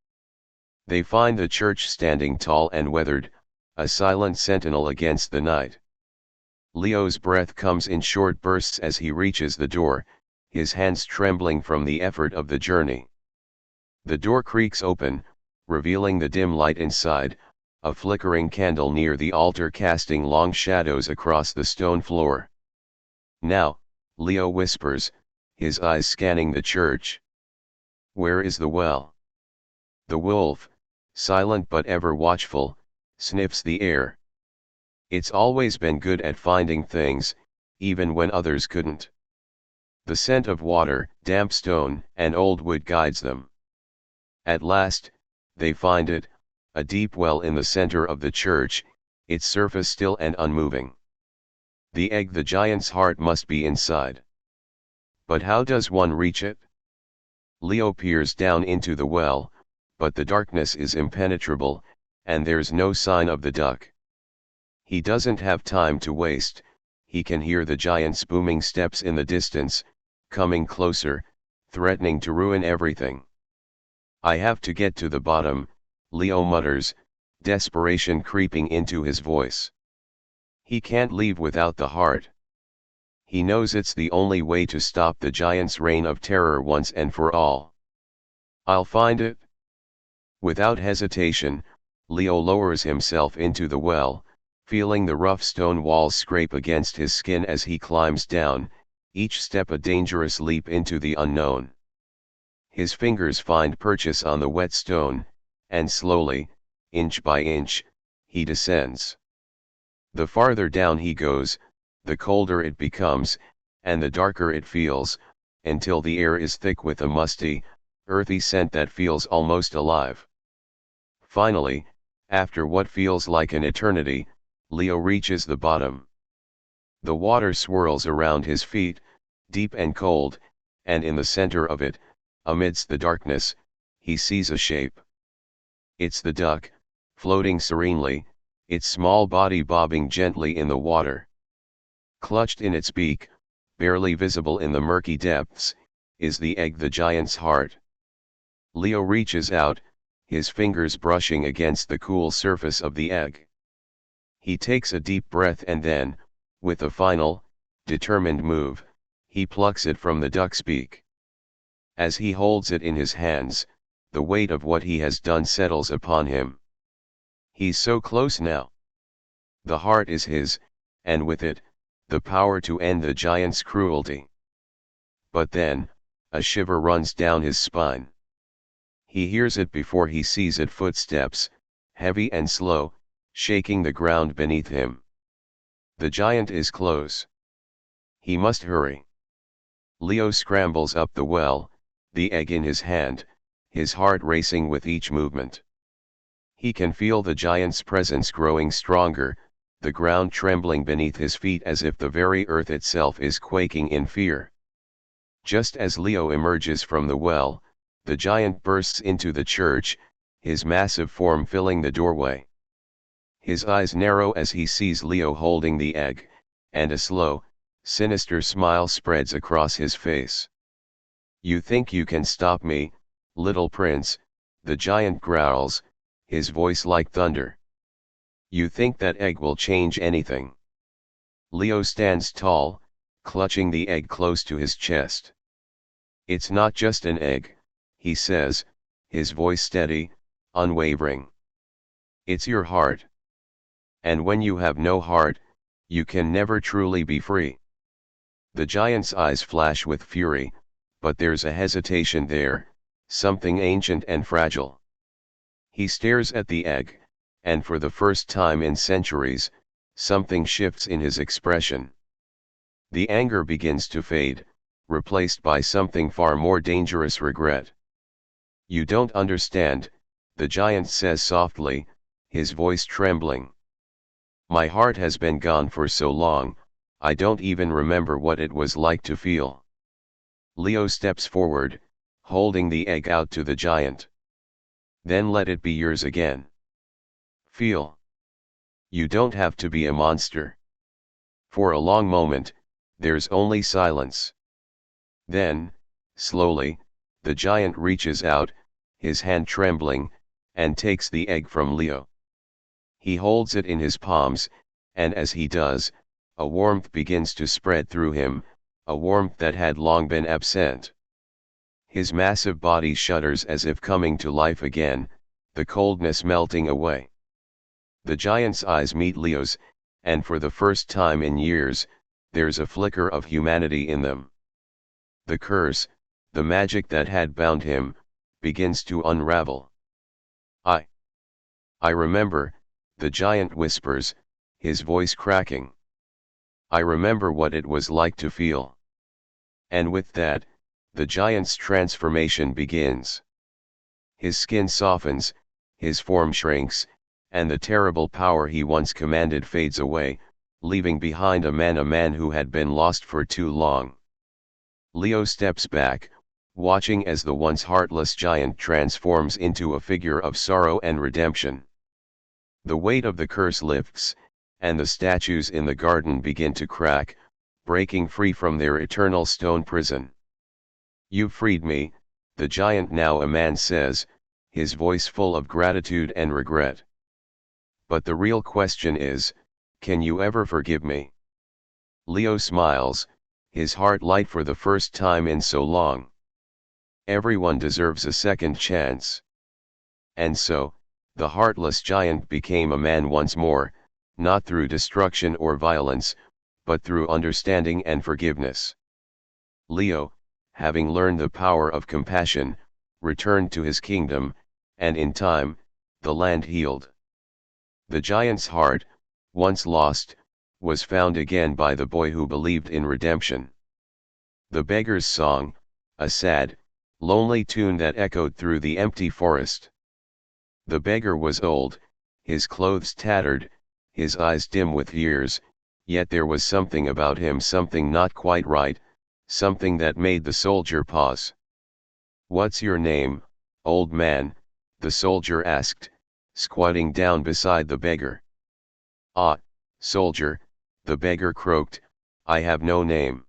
They find the church standing tall and weathered, a silent sentinel against the night. Leo's breath comes in short bursts as he reaches the door, his hands trembling from the effort of the journey. The door creaks open, revealing the dim light inside, a flickering candle near the altar casting long shadows across the stone floor. Now, Leo whispers, his eyes scanning the church. Where is the well? The wolf, silent but ever watchful, sniffs the air. It's always been good at finding things, even when others couldn't. The scent of water, damp stone, and old wood guides them. At last, they find it, a deep well in the center of the church, its surface still and unmoving. The egg, the giant's heart, must be inside. But how does one reach it? Leo peers down into the well, but the darkness is impenetrable, and there's no sign of the duck. He doesn't have time to waste, he can hear the giant's booming steps in the distance, coming closer, threatening to ruin everything. I have to get to the bottom, Leo mutters, desperation creeping into his voice. He can't leave without the heart. He knows it's the only way to stop the giant's reign of terror once and for all. I'll find it. Without hesitation, Leo lowers himself into the well, feeling the rough stone walls scrape against his skin as he climbs down, each step a dangerous leap into the unknown. His fingers find purchase on the wet stone, and slowly, inch by inch, he descends. The farther down he goes, the colder it becomes, and the darker it feels, until the air is thick with a musty, earthy scent that feels almost alive. Finally, after what feels like an eternity, Leo reaches the bottom. The water swirls around his feet, deep and cold, and in the center of it, amidst the darkness, he sees a shape. It's the duck, floating serenely, its small body bobbing gently in the water. Clutched in its beak, barely visible in the murky depths, is the egg, the giant's heart. Leo reaches out, his fingers brushing against the cool surface of the egg. He takes a deep breath and then, with a final, determined move, he plucks it from the duck's beak. As he holds it in his hands, the weight of what he has done settles upon him. He's so close now. The heart is his, and with it, the power to end the giant's cruelty. But then, a shiver runs down his spine. He hears it before he sees it: footsteps, heavy and slow, shaking the ground beneath him. The giant is close. He must hurry. Leo scrambles up the well, the egg in his hand, his heart racing with each movement. He can feel the giant's presence growing stronger, the ground trembling beneath his feet as if the very earth itself is quaking in fear. Just as Leo emerges from the well, the giant bursts into the church, his massive form filling the doorway. His eyes narrow as he sees Leo holding the egg, and a slow, sinister smile spreads across his face. "You think you can stop me, little prince?" the giant growls, his voice like thunder. "You think that egg will change anything?" Leo stands tall, clutching the egg close to his chest. "It's not just an egg," he says, his voice steady, unwavering. "It's your heart. And when you have no heart, you can never truly be free." The giant's eyes flash with fury, but there's a hesitation there, something ancient and fragile. He stares at the egg, and for the first time in centuries, something shifts in his expression. The anger begins to fade, replaced by something far more dangerous: regret. "You don't understand," the giant says softly, his voice trembling. "My heart has been gone for so long, I don't even remember what it was like to feel." Leo steps forward, holding the egg out to the giant. "Then let it be yours again. Feel. You don't have to be a monster." For a long moment, there's only silence. Then, slowly, the giant reaches out, his hand trembling, and takes the egg from Leo. He holds it in his palms, and as he does, a warmth begins to spread through him, a warmth that had long been absent. His massive body shudders as if coming to life again, the coldness melting away. The giant's eyes meet Leo's, and for the first time in years, there's a flicker of humanity in them. The curse, the magic that had bound him, begins to unravel. I remember," the giant whispers, his voice cracking. "I remember what it was like to feel." And with that, the giant's transformation begins. His skin softens, his form shrinks, and the terrible power he once commanded fades away, leaving behind a man who had been lost for too long. Leo steps back, watching as the once heartless giant transforms into a figure of sorrow and redemption. The weight of the curse lifts, and the statues in the garden begin to crack, breaking free from their eternal stone prison. "You've freed me," the giant, now a man, says, his voice full of gratitude and regret. "But the real question is, can you ever forgive me?" Leo smiles, his heart light for the first time in so long. Everyone deserves a second chance. And so, the heartless giant became a man once more, not through destruction or violence, but through understanding and forgiveness. Leo, having learned the power of compassion, returned to his kingdom, and in time, the land healed. The giant's heart, once lost, was found again by the boy who believed in redemption. The beggar's song, a sad, lonely tune that echoed through the empty forest. The beggar was old, his clothes tattered, his eyes dim with years, yet there was something about him, something not quite right, something that made the soldier pause. "What's your name, old man?" the soldier asked, squatting down beside the beggar. "Ah, soldier," the beggar croaked, "I have no name.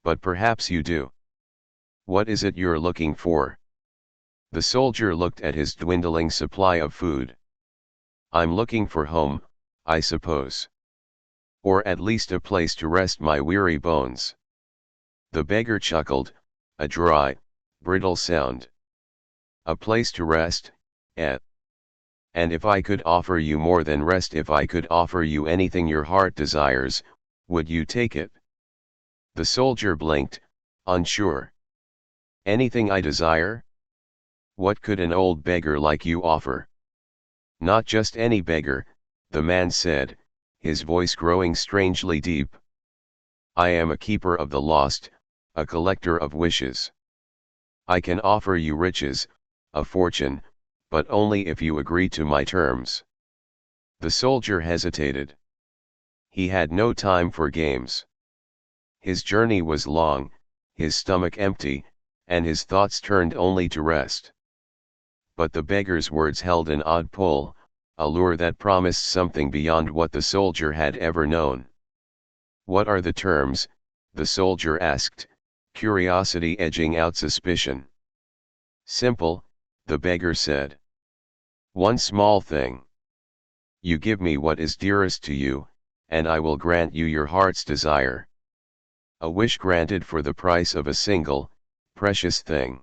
But perhaps you do. What is it you're looking for?" The soldier looked at his dwindling supply of food. "I'm looking for home, I suppose. Or at least a place to rest my weary bones." The beggar chuckled, "A dry, brittle sound. A place to rest, eh? And if I could offer you more than rest, if I could offer you anything your heart desires, would you take it? The soldier blinked, unsure. Anything I desire? What could an old beggar like you offer? Not just any beggar, the man said, his voice growing strangely deep. I am a keeper of the lost, a collector of wishes. I can offer you riches, a fortune, but only if you agree to my terms. The soldier hesitated. He had no time for games. His journey was long, his stomach empty, and his thoughts turned only to rest. But the beggar's words held an odd pull, a lure that promised something beyond what the soldier had ever known. What are the terms? The soldier asked, curiosity edging out suspicion. Simple, the beggar said. One small thing. You give me what is dearest to you, and I will grant you your heart's desire. A wish granted for the price of a single, precious thing.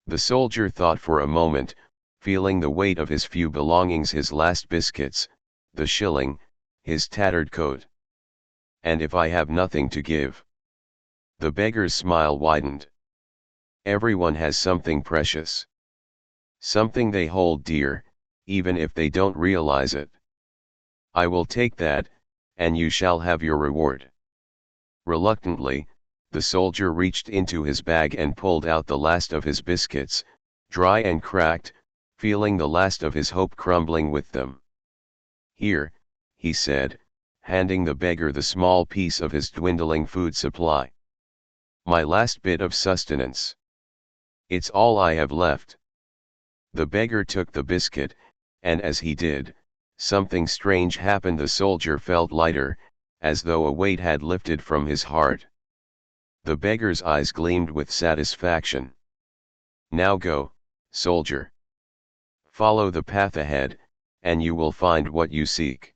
The soldier thought for a moment, feeling the weight of his few belongings, his last biscuits, the shilling, his tattered coat. And if I have nothing to give? The beggar's smile widened. Everyone has something precious. Something they hold dear, even if they don't realize it. I will take that, and you shall have your reward. Reluctantly, the soldier reached into his bag and pulled out the last of his biscuits, dry and cracked, feeling the last of his hope crumbling with them. Here, he said, handing the beggar the small piece of his dwindling food supply. My last bit of sustenance. It's all I have left. The beggar took the biscuit, and as he did, something strange happened. The soldier felt lighter, as though a weight had lifted from his heart. The beggar's eyes gleamed with satisfaction. Now go, soldier. Follow the path ahead, and you will find what you seek.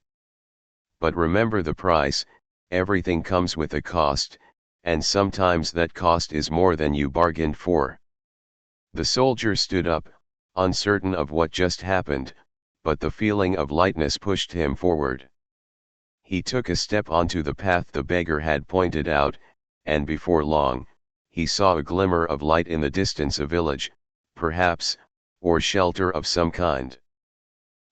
But remember the price, everything comes with a cost, and sometimes that cost is more than you bargained for. The soldier stood up, uncertain of what just happened, but the feeling of lightness pushed him forward. He took a step onto the path the beggar had pointed out, and before long, he saw a glimmer of light in the distance, a village, perhaps, or shelter of some kind.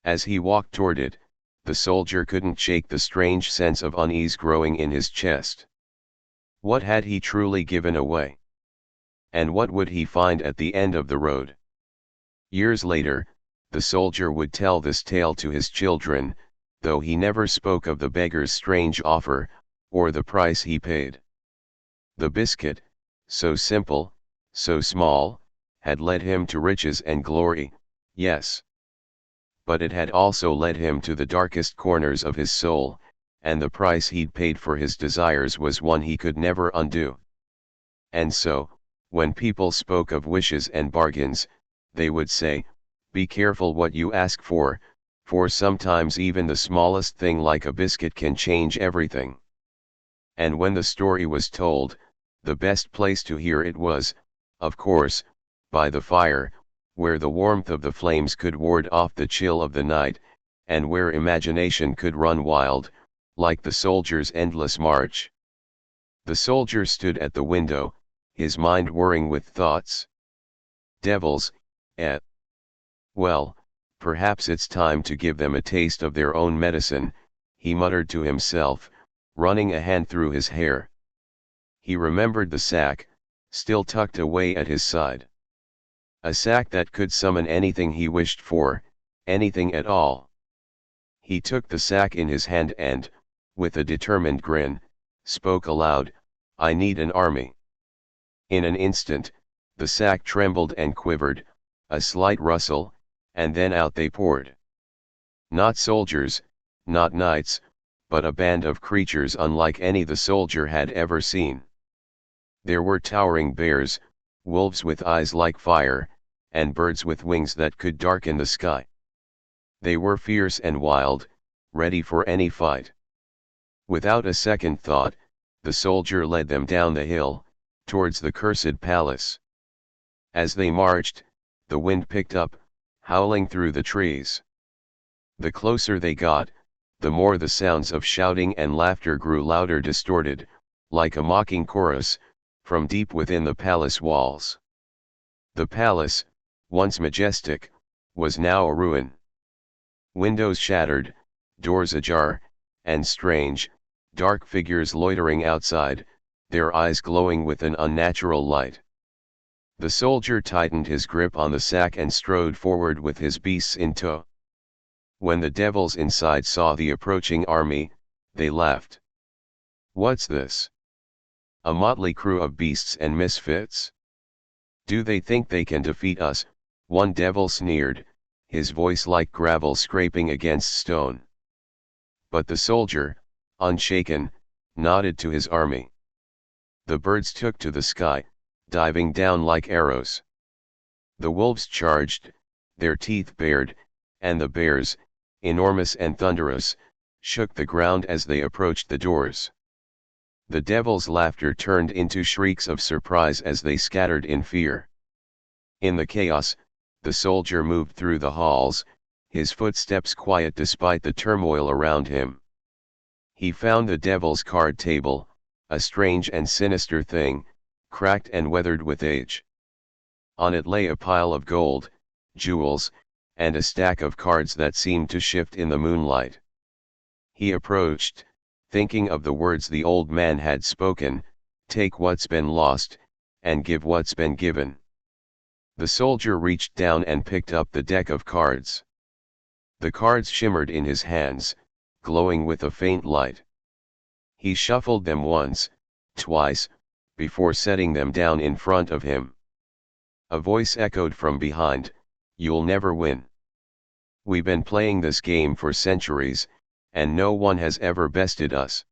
As he walked toward it, the soldier couldn't shake the strange sense of unease growing in his chest. What had he truly given away? And what would he find at the end of the road? Years later, the soldier would tell this tale to his children, though he never spoke of the beggar's strange offer, or the price he paid. The biscuit, so simple, so small, had led him to riches and glory, yes. But it had also led him to the darkest corners of his soul, and the price he'd paid for his desires was one he could never undo. And so, when people spoke of wishes and bargains, they would say, be careful what you ask for sometimes even the smallest thing like a biscuit can change everything. And when the story was told, the best place to hear it was, of course, by the fire, where the warmth of the flames could ward off the chill of the night, and where imagination could run wild, like the soldier's endless march. The soldier stood at the window, his mind whirring with thoughts. Devils, eh? Well, perhaps it's time to give them a taste of their own medicine, he muttered to himself, running a hand through his hair. He remembered the sack, still tucked away at his side. A sack that could summon anything he wished for, anything at all. He took the sack in his hand and, with a determined grin, spoke aloud, I need an army. In an instant, the sack trembled and quivered, a slight rustle, and then out they poured. Not soldiers, not knights, but a band of creatures unlike any the soldier had ever seen. There were towering bears, wolves with eyes like fire, and birds with wings that could darken the sky. They were fierce and wild, ready for any fight. Without a second thought, the soldier led them down the hill, towards the cursed palace. As they marched, the wind picked up, howling through the trees. The closer they got, the more the sounds of shouting and laughter grew louder, distorted, like a mocking chorus, from deep within the palace walls. The palace, once majestic, was now a ruin. Windows shattered, doors ajar, and strange, dark figures loitering outside, their eyes glowing with an unnatural light. The soldier tightened his grip on the sack and strode forward with his beasts in tow. When the devils inside saw the approaching army, they laughed. "What's this? A motley crew of beasts and misfits? Do they think they can defeat us?" one devil sneered, his voice like gravel scraping against stone. But the soldier, unshaken, nodded to his army. The birds took to the sky, diving down like arrows. The wolves charged, their teeth bared, and the bears, enormous and thunderous, shook the ground as they approached the doors. The devil's laughter turned into shrieks of surprise as they scattered in fear. In the chaos, the soldier moved through the halls, his footsteps quiet despite the turmoil around him. He found the devil's card table, a strange and sinister thing, cracked and weathered with age. On it lay a pile of gold, jewels, and a stack of cards that seemed to shift in the moonlight. He approached, thinking of the words the old man had spoken, "Take what's been lost, and give what's been given." The soldier reached down and picked up the deck of cards. The cards shimmered in his hands, glowing with a faint light. He shuffled them once, twice, before setting them down in front of him. A voice echoed from behind, "You'll never win. We've been playing this game for centuries, and no one has ever bested us."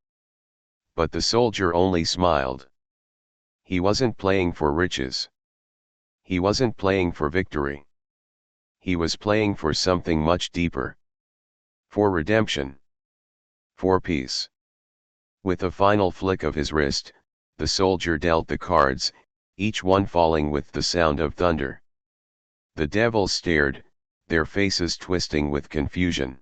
But the soldier only smiled. He wasn't playing for riches. He wasn't playing for victory. He was playing for something much deeper. For redemption. For peace. With a final flick of his wrist, the soldier dealt the cards, each one falling with the sound of thunder. The devils stared, their faces twisting with confusion.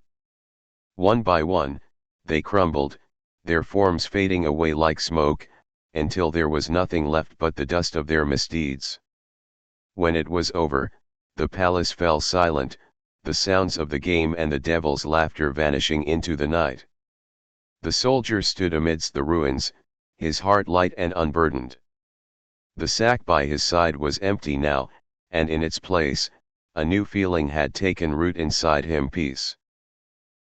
One by one, they crumbled, their forms fading away like smoke, until there was nothing left but the dust of their misdeeds. When it was over, the palace fell silent, the sounds of the game and the devil's laughter vanishing into the night. The soldier stood amidst the ruins, his heart light and unburdened. The sack by his side was empty now, and in its place, a new feeling had taken root inside him: peace.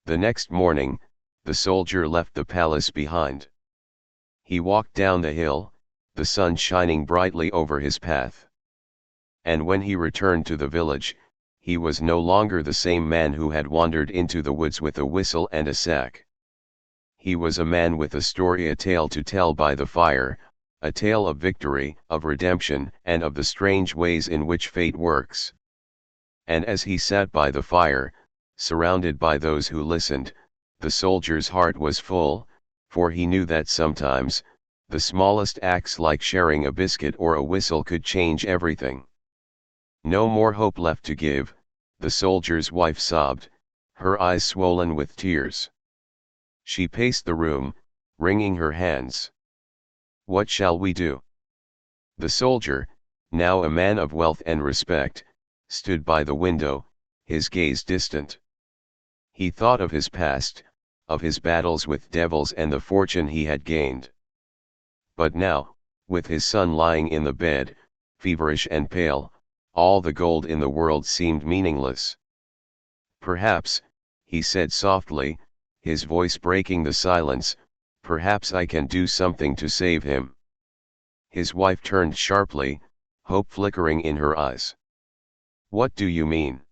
The next morning, the soldier left the palace behind. He walked down the hill, the sun shining brightly over his path. And when he returned to the village, he was no longer the same man who had wandered into the woods with a whistle and a sack. He was a man with a story, a tale to tell by the fire, a tale of victory, of redemption, and of the strange ways in which fate works. And as he sat by the fire, surrounded by those who listened, the soldier's heart was full, for he knew that sometimes, the smallest acts like sharing a biscuit or a whistle could change everything. No more hope left to give, the soldier's wife sobbed, her eyes swollen with tears. She paced the room, wringing her hands. "What shall we do?" The soldier, now a man of wealth and respect, stood by the window, his gaze distant. He thought of his past, of his battles with devils and the fortune he had gained. But now, with his son lying in the bed, feverish and pale, all the gold in the world seemed meaningless. "Perhaps," he said softly, his voice breaking the silence, "perhaps I can do something to save him." His wife turned sharply, hope flickering in her eyes. "What do you mean?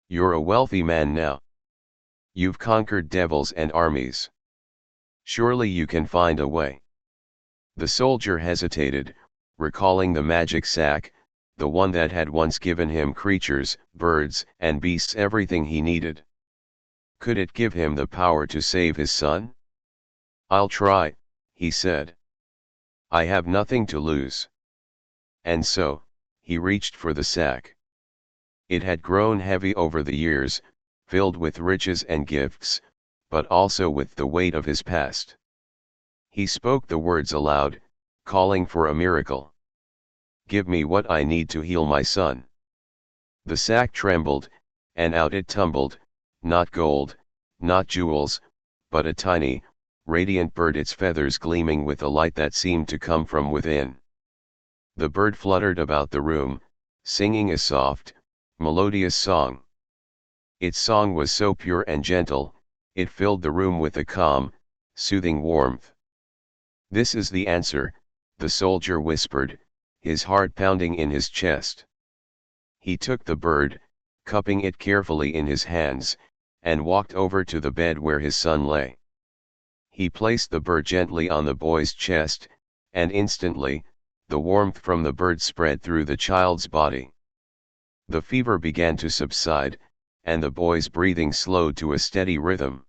You're a wealthy man now. You've conquered devils and armies. Surely you can find a way." The soldier hesitated, recalling the magic sack, the one that had once given him creatures, birds, and beasts, everything he needed. Could it give him the power to save his son? "I'll try," he said. "I have nothing to lose." And so, he reached for the sack. It had grown heavy over the years, filled with riches and gifts, but also with the weight of his past. He spoke the words aloud, calling for a miracle. "Give me what I need to heal my son." The sack trembled, and out it tumbled, not gold, not jewels, but a tiny, radiant bird, its feathers gleaming with a light that seemed to come from within. The bird fluttered about the room, singing a soft, melodious song. Its song was so pure and gentle, it filled the room with a calm, soothing warmth. "This is the answer," the soldier whispered, his heart pounding in his chest. He took the bird, cupping it carefully in his hands, and walked over to the bed where his son lay. He placed the bird gently on the boy's chest, and instantly, the warmth from the bird spread through the child's body. The fever began to subside, and the boy's breathing slowed to a steady rhythm.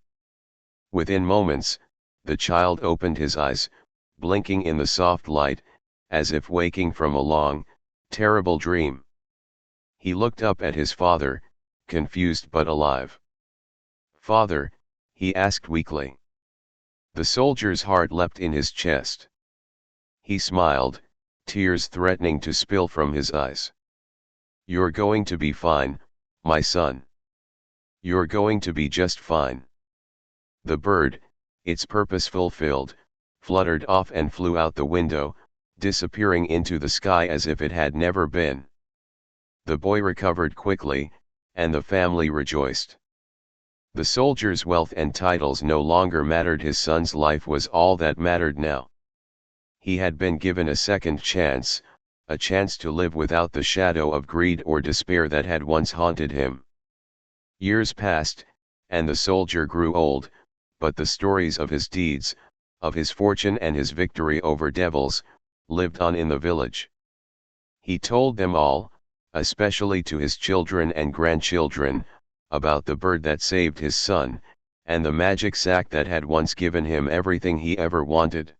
Within moments, the child opened his eyes, blinking in the soft light, as if waking from a long, terrible dream. He looked up at his father, confused but alive. "Father," he asked weakly. The soldier's heart leapt in his chest. He smiled, tears threatening to spill from his eyes. "You're going to be fine, my son. You're going to be just fine." The bird, its purpose fulfilled, fluttered off and flew out the window, disappearing into the sky as if it had never been. The boy recovered quickly, and the family rejoiced. The soldier's wealth and titles no longer mattered. His son's life was all that mattered now. He had been given a second chance, a chance to live without the shadow of greed or despair that had once haunted him. Years passed, and the soldier grew old, but the stories of his deeds, of his fortune and his victory over devils, lived on in the village. He told them all, especially to his children and grandchildren, about the bird that saved his son, and the magic sack that had once given him everything he ever wanted.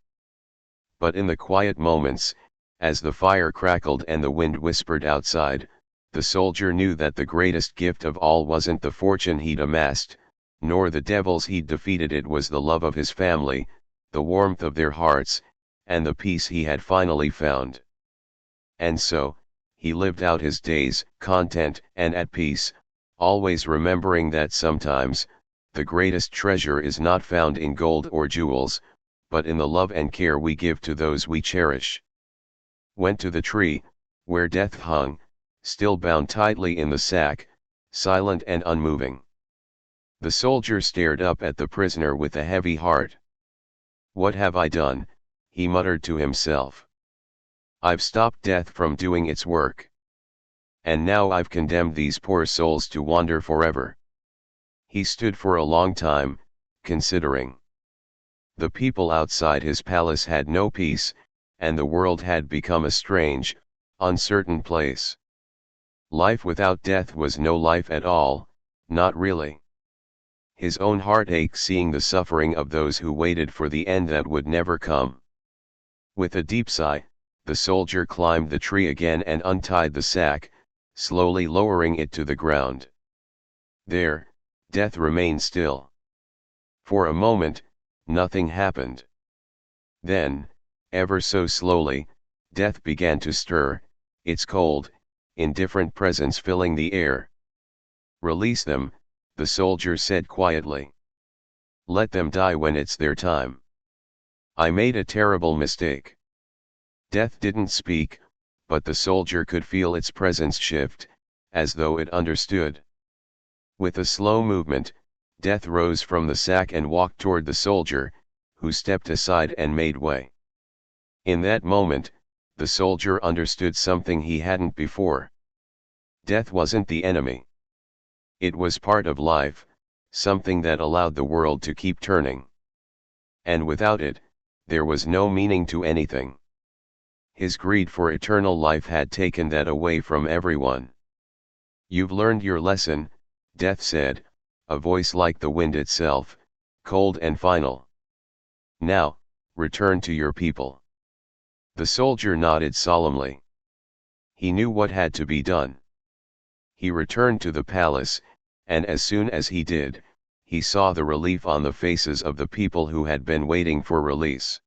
But in the quiet moments, as the fire crackled and the wind whispered outside, the soldier knew that the greatest gift of all wasn't the fortune he'd amassed, nor the devils he'd defeated. It was the love of his family, the warmth of their hearts, and the peace he had finally found. And so, he lived out his days, content and at peace, always remembering that sometimes, the greatest treasure is not found in gold or jewels, but in the love and care we give to those we cherish. Went to the tree, where death hung, still bound tightly in the sack, silent and unmoving. The soldier stared up at the prisoner with a heavy heart. "What have I done?" he muttered to himself. "I've stopped death from doing its work. And now I've condemned these poor souls to wander forever." He stood for a long time, considering. The people outside his palace had no peace, and the world had become a strange, uncertain place. Life without death was no life at all, not really. His own heart ached seeing the suffering of those who waited for the end that would never come. With a deep sigh, the soldier climbed the tree again and untied the sack, slowly lowering it to the ground. There, death remained still. For a moment, nothing happened. Then, ever so slowly, death began to stir, its cold, indifferent presence filling the air. "Release them," the soldier said quietly. "Let them die when it's their time. I made a terrible mistake." Death didn't speak, but the soldier could feel its presence shift, as though it understood. With a slow movement, Death rose from the sack and walked toward the soldier, who stepped aside and made way. In that moment, the soldier understood something he hadn't before. Death wasn't the enemy. It was part of life, something that allowed the world to keep turning. And without it, there was no meaning to anything. His greed for eternal life had taken that away from everyone. "You've learned your lesson," Death said, a voice like the wind itself, cold and final. "Now, return to your people." The soldier nodded solemnly. He knew what had to be done. He returned to the palace, and as soon as he did, he saw the relief on the faces of the people who had been waiting for release.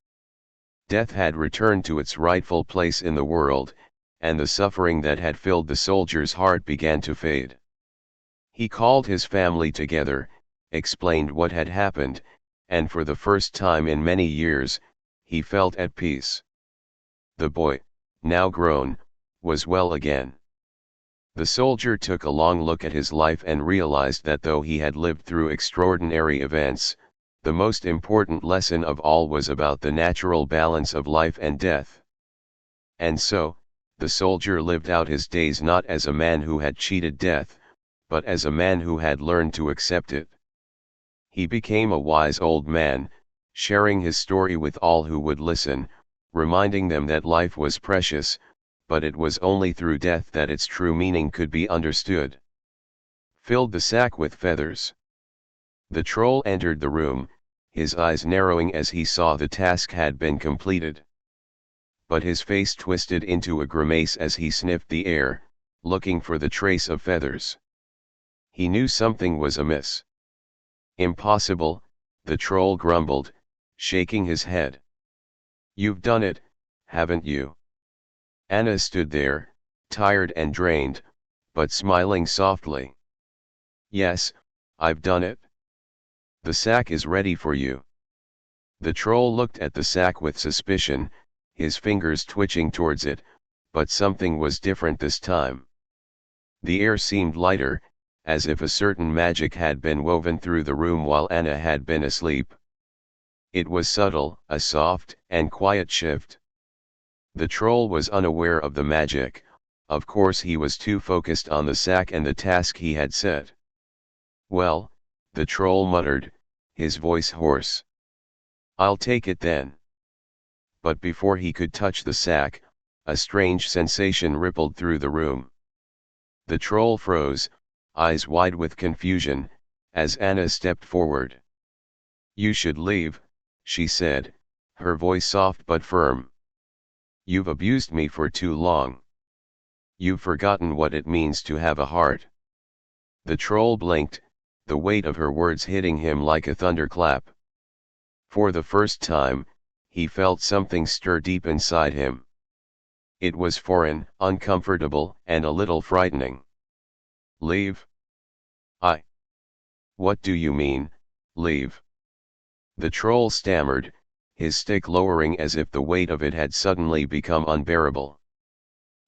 Death had returned to its rightful place in the world, and the suffering that had filled the soldier's heart began to fade. He called his family together, explained what had happened, and for the first time in many years, he felt at peace. The boy, now grown, was well again. The soldier took a long look at his life and realized that though he had lived through extraordinary events, the most important lesson of all was about the natural balance of life and death. And so, the soldier lived out his days not as a man who had cheated death, but as a man who had learned to accept it. He became a wise old man, sharing his story with all who would listen, reminding them that life was precious, but it was only through death that its true meaning could be understood. Filled the sack with feathers. The troll entered the room, his eyes narrowing as he saw the task had been completed. But his face twisted into a grimace as he sniffed the air, looking for the trace of feathers. He knew something was amiss. Impossible, the troll grumbled, shaking his head. You've done it, haven't you? Anna stood there, tired and drained, but smiling softly. Yes, I've done it. The sack is ready for you. The troll looked at the sack with suspicion, his fingers twitching towards it, but something was different this time. The air seemed lighter, as if a certain magic had been woven through the room while Anna had been asleep. It was subtle, a soft and quiet shift. The troll was unaware of the magic, of course he was too focused on the sack and the task he had set. Well, the troll muttered, his voice hoarse. I'll take it then. But before he could touch the sack, a strange sensation rippled through the room. The troll froze, eyes wide with confusion, as Anna stepped forward. You should leave, she said, her voice soft but firm. You've abused me for too long. You've forgotten what it means to have a heart. The troll blinked, the weight of her words hitting him like a thunderclap. For the first time, he felt something stir deep inside him. It was foreign, uncomfortable, and a little frightening. Leave? What do you mean, leave? The troll stammered, his stick lowering as if the weight of it had suddenly become unbearable.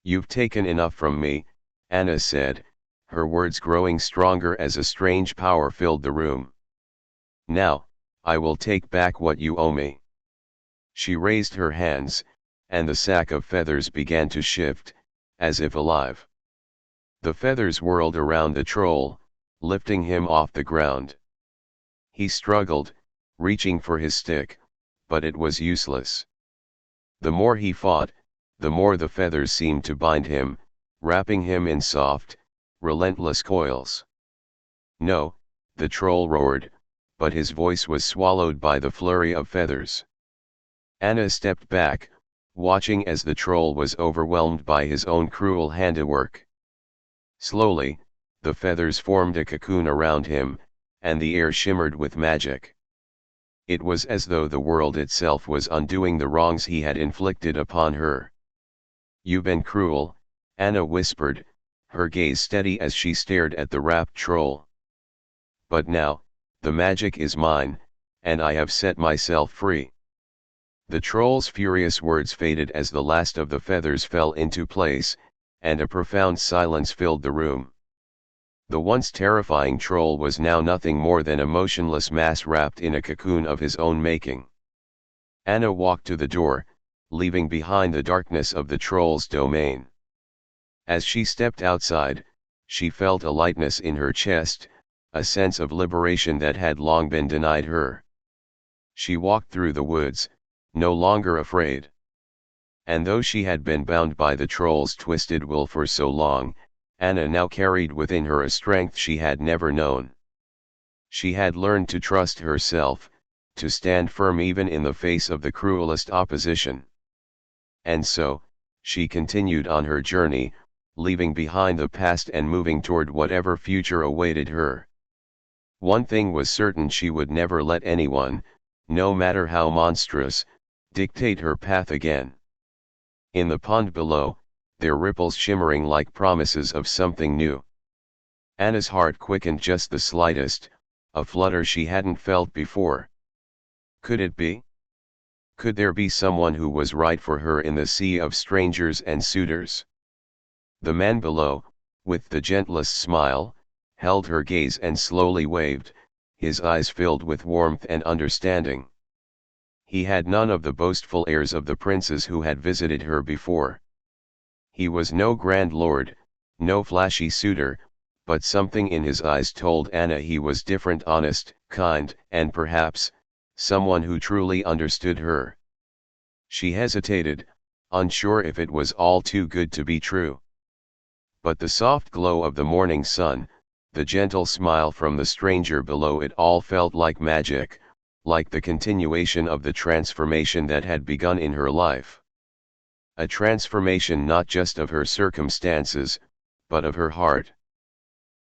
You've taken enough from me, Anna said, her words growing stronger as a strange power filled the room. Now, I will take back what you owe me. She raised her hands, and the sack of feathers began to shift, as if alive. The feathers whirled around the troll, lifting him off the ground. He struggled, reaching for his stick, but it was useless. The more he fought, the more the feathers seemed to bind him, wrapping him in soft, relentless coils. No, the troll roared, but his voice was swallowed by the flurry of feathers. Anna stepped back, watching as the troll was overwhelmed by his own cruel handiwork. Slowly, the feathers formed a cocoon around him, and the air shimmered with magic. It was as though the world itself was undoing the wrongs he had inflicted upon her. You've been cruel, Anna whispered, her gaze steady as she stared at the wrapped troll. But now, the magic is mine, and I have set myself free. The troll's furious words faded as the last of the feathers fell into place, and a profound silence filled the room. The once terrifying troll was now nothing more than a motionless mass wrapped in a cocoon of his own making. Anna walked to the door, leaving behind the darkness of the troll's domain. As she stepped outside, she felt a lightness in her chest, a sense of liberation that had long been denied her. She walked through the woods, no longer afraid. And though she had been bound by the troll's twisted will for so long, Anna now carried within her a strength she had never known. She had learned to trust herself, to stand firm even in the face of the cruelest opposition. And so, she continued on her journey, leaving behind the past and moving toward whatever future awaited her. One thing was certain: she would never let anyone, no matter how monstrous, dictate her path again. In the pond below, their ripples shimmering like promises of something new. Anna's heart quickened just the slightest, a flutter she hadn't felt before. Could it be? Could there be someone who was right for her in the sea of strangers and suitors? The man below, with the gentlest smile, held her gaze and slowly waved, his eyes filled with warmth and understanding. He had none of the boastful airs of the princes who had visited her before. He was no grand lord, no flashy suitor, but something in his eyes told Anna he was different, honest, kind, and perhaps, someone who truly understood her. She hesitated, unsure if it was all too good to be true. But the soft glow of the morning sun, the gentle smile from the stranger below, it all felt like magic, like the continuation of the transformation that had begun in her life. A transformation not just of her circumstances, but of her heart.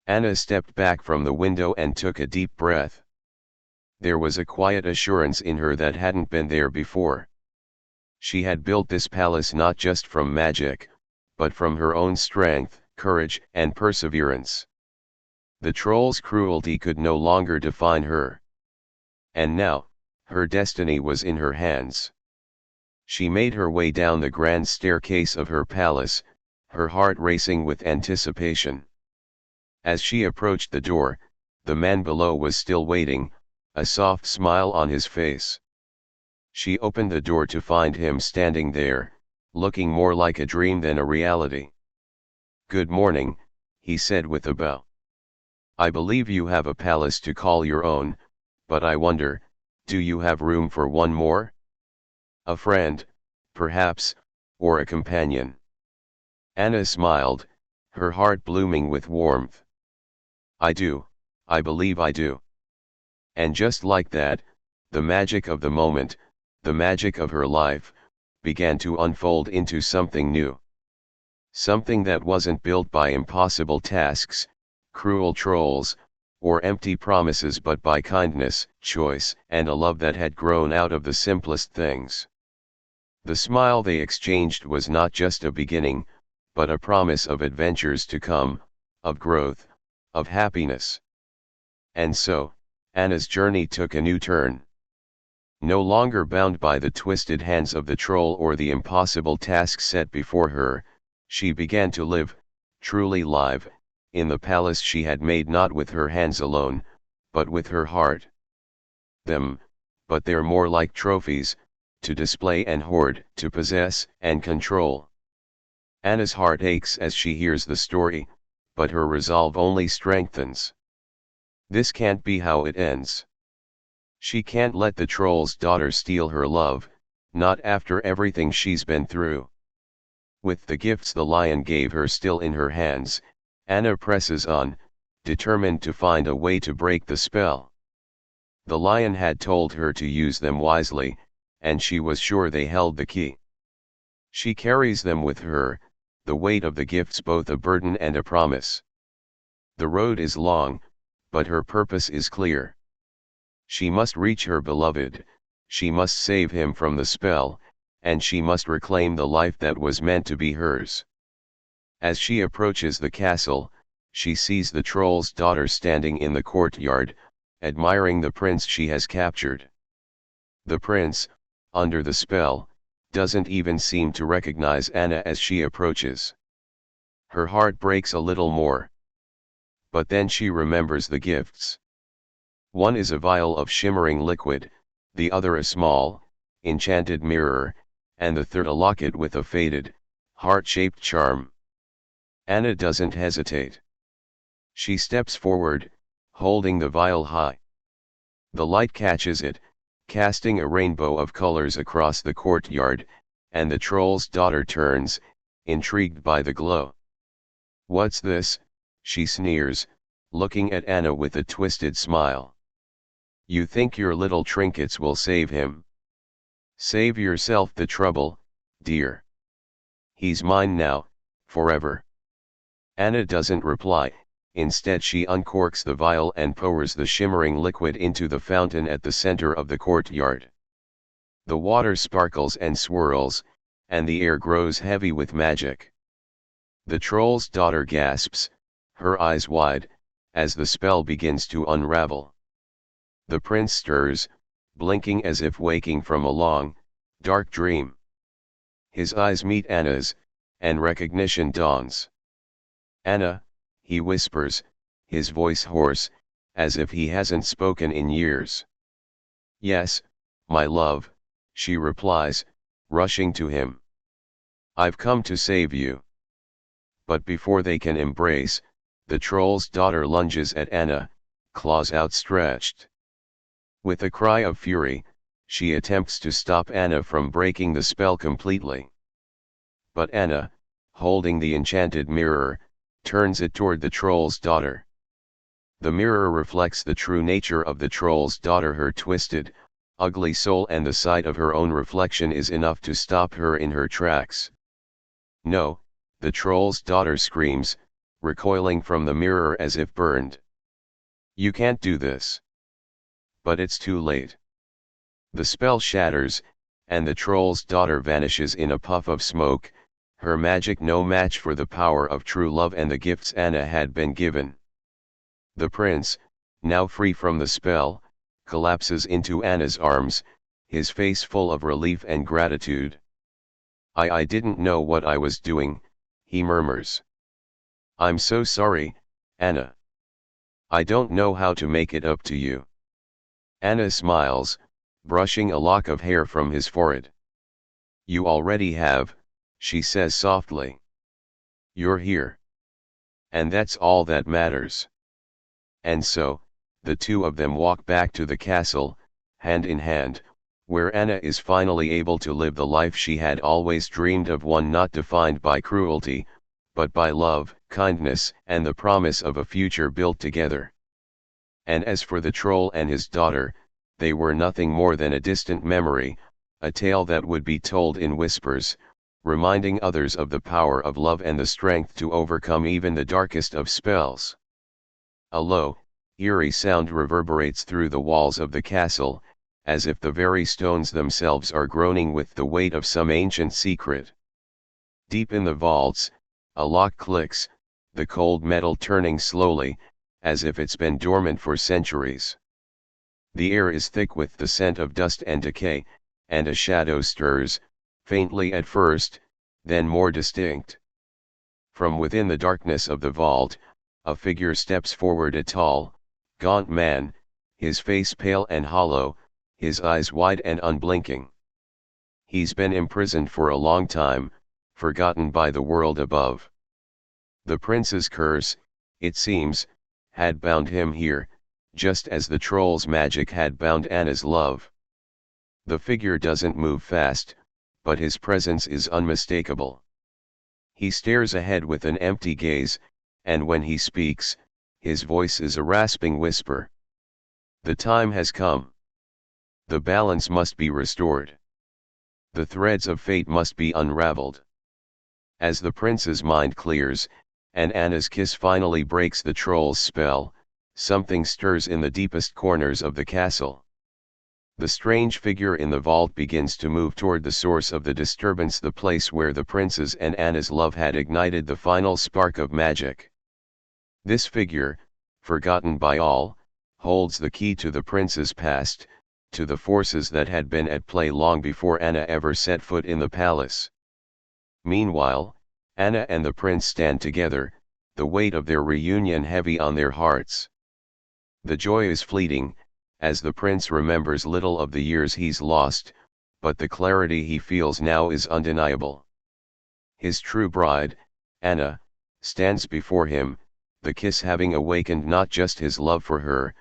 Anna stepped back from the window and took a deep breath. There was a quiet assurance in her that hadn't been there before. She had built this palace not just from magic, but from her own strength, courage, and perseverance. The troll's cruelty could no longer define her. And now, her destiny was in her hands. She made her way down the grand staircase of her palace, her heart racing with anticipation. As she approached the door, the man below was still waiting, a soft smile on his face. She opened the door to find him standing there, looking more like a dream than a reality. "Good morning," he said with a bow. "I believe you have a palace to call your own, but I wonder, do you have room for one more? A friend, perhaps, or a companion?" Anna smiled, her heart blooming with warmth. "I do, I believe I do." And just like that, the magic of the moment, the magic of her life, began to unfold into something new. Something that wasn't built by impossible tasks, cruel trolls, or empty promises, but by kindness, choice, and a love that had grown out of the simplest things. The smile they exchanged was not just a beginning, but a promise of adventures to come, of growth, of happiness. And so, Anna's journey took a new turn. No longer bound by the twisted hands of the troll or the impossible tasks set before her, she began to live, truly live, in the palace she had made not with her hands alone, but with her heart. But they're more like trophies, to display and hoard, to possess and control. Anna's heart aches as she hears the story, but her resolve only strengthens. This can't be how it ends. She can't let the troll's daughter steal her love, not after everything she's been through. With the gifts the lion gave her still in her hands, Anna presses on, determined to find a way to break the spell. The lion had told her to use them wisely, and she was sure they held the key. She carries them with her, the weight of the gifts both a burden and a promise. The road is long, but her purpose is clear. She must reach her beloved, she must save him from the spell, and she must reclaim the life that was meant to be hers. As she approaches the castle, she sees the troll's daughter standing in the courtyard, admiring the prince she has captured. The prince, under the spell, doesn't even seem to recognize Anna as she approaches. Her heart breaks a little more. But then she remembers the gifts. One is a vial of shimmering liquid, the other a small, enchanted mirror, and the third a locket with a faded, heart-shaped charm. Anna doesn't hesitate. She steps forward, holding the vial high. The light catches it, casting a rainbow of colors across the courtyard, and the troll's daughter turns, intrigued by the glow. "What's this?" she sneers, looking at Anna with a twisted smile. "You think your little trinkets will save him? Save yourself the trouble, dear." He's mine now, forever. Anna doesn't reply, instead she uncorks the vial and pours the shimmering liquid into the fountain at the center of the courtyard. The water sparkles and swirls, and the air grows heavy with magic. The troll's daughter gasps, her eyes wide, as the spell begins to unravel. The prince stirs, blinking as if waking from a long, dark dream. His eyes meet Anna's, and recognition dawns. "Anna," he whispers, his voice hoarse, as if he hasn't spoken in years. "Yes, my love," she replies, rushing to him. "I've come to save you." But before they can embrace, the troll's daughter lunges at Anna, claws outstretched. With a cry of fury, she attempts to stop Anna from breaking the spell completely. But Anna, holding the enchanted mirror, turns it toward the troll's daughter. The mirror reflects the true nature of the troll's daughter, her twisted, ugly soul, and the sight of her own reflection is enough to stop her in her tracks. "No," the troll's daughter screams, recoiling from the mirror as if burned. "You can't do this." But it's too late. The spell shatters, and the troll's daughter vanishes in a puff of smoke, her magic no match for the power of true love and the gifts Anna had been given. The prince, now free from the spell, collapses into Anna's arms, his face full of relief and gratitude. I didn't know what I was doing," he murmurs. "I'm so sorry, Anna. I don't know how to make it up to you." Anna smiles, brushing a lock of hair from his forehead. "You already have," she says softly. "You're here. And that's all that matters." And so, the two of them walk back to the castle, hand in hand, where Anna is finally able to live the life she had always dreamed of, one not defined by cruelty, but by love, kindness, and the promise of a future built together. And as for the troll and his daughter, they were nothing more than a distant memory, a tale that would be told in whispers, reminding others of the power of love and the strength to overcome even the darkest of spells. A low, eerie sound reverberates through the walls of the castle, as if the very stones themselves are groaning with the weight of some ancient secret. Deep in the vaults, a lock clicks, the cold metal turning slowly, as if it's been dormant for centuries. The air is thick with the scent of dust and decay, and a shadow stirs, faintly at first, then more distinct. From within the darkness of the vault, a figure steps forward, a tall, gaunt man, his face pale and hollow, his eyes wide and unblinking. He's been imprisoned for a long time, forgotten by the world above. The prince's curse, it seems, had bound him here, just as the troll's magic had bound Anna's love. The figure doesn't move fast, but his presence is unmistakable. He stares ahead with an empty gaze, and when he speaks, his voice is a rasping whisper. The time has come. The balance must be restored. The threads of fate must be unraveled. As the prince's mind clears, and Anna's kiss finally breaks the troll's spell, something stirs in the deepest corners of the castle. The strange figure in the vault begins to move toward the source of the disturbance, the place where the prince's and Anna's love had ignited the final spark of magic. This figure, forgotten by all, holds the key to the prince's past, to the forces that had been at play long before Anna ever set foot in the palace. Meanwhile, Anna and the prince stand together, the weight of their reunion heavy on their hearts. The joy is fleeting, as the prince remembers little of the years he's lost, but the clarity he feels now is undeniable. His true bride, Anna, stands before him, the kiss having awakened not just his love for her,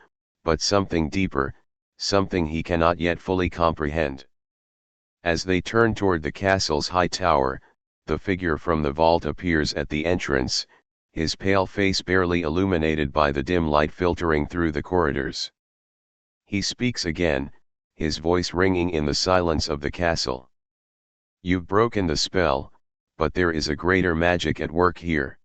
but something deeper, something he cannot yet fully comprehend. As they turn toward the castle's high tower, the figure from the vault appears at the entrance, his pale face barely illuminated by the dim light filtering through the corridors. He speaks again, his voice ringing in the silence of the castle. "You've broken the spell, but there is a greater magic at work here.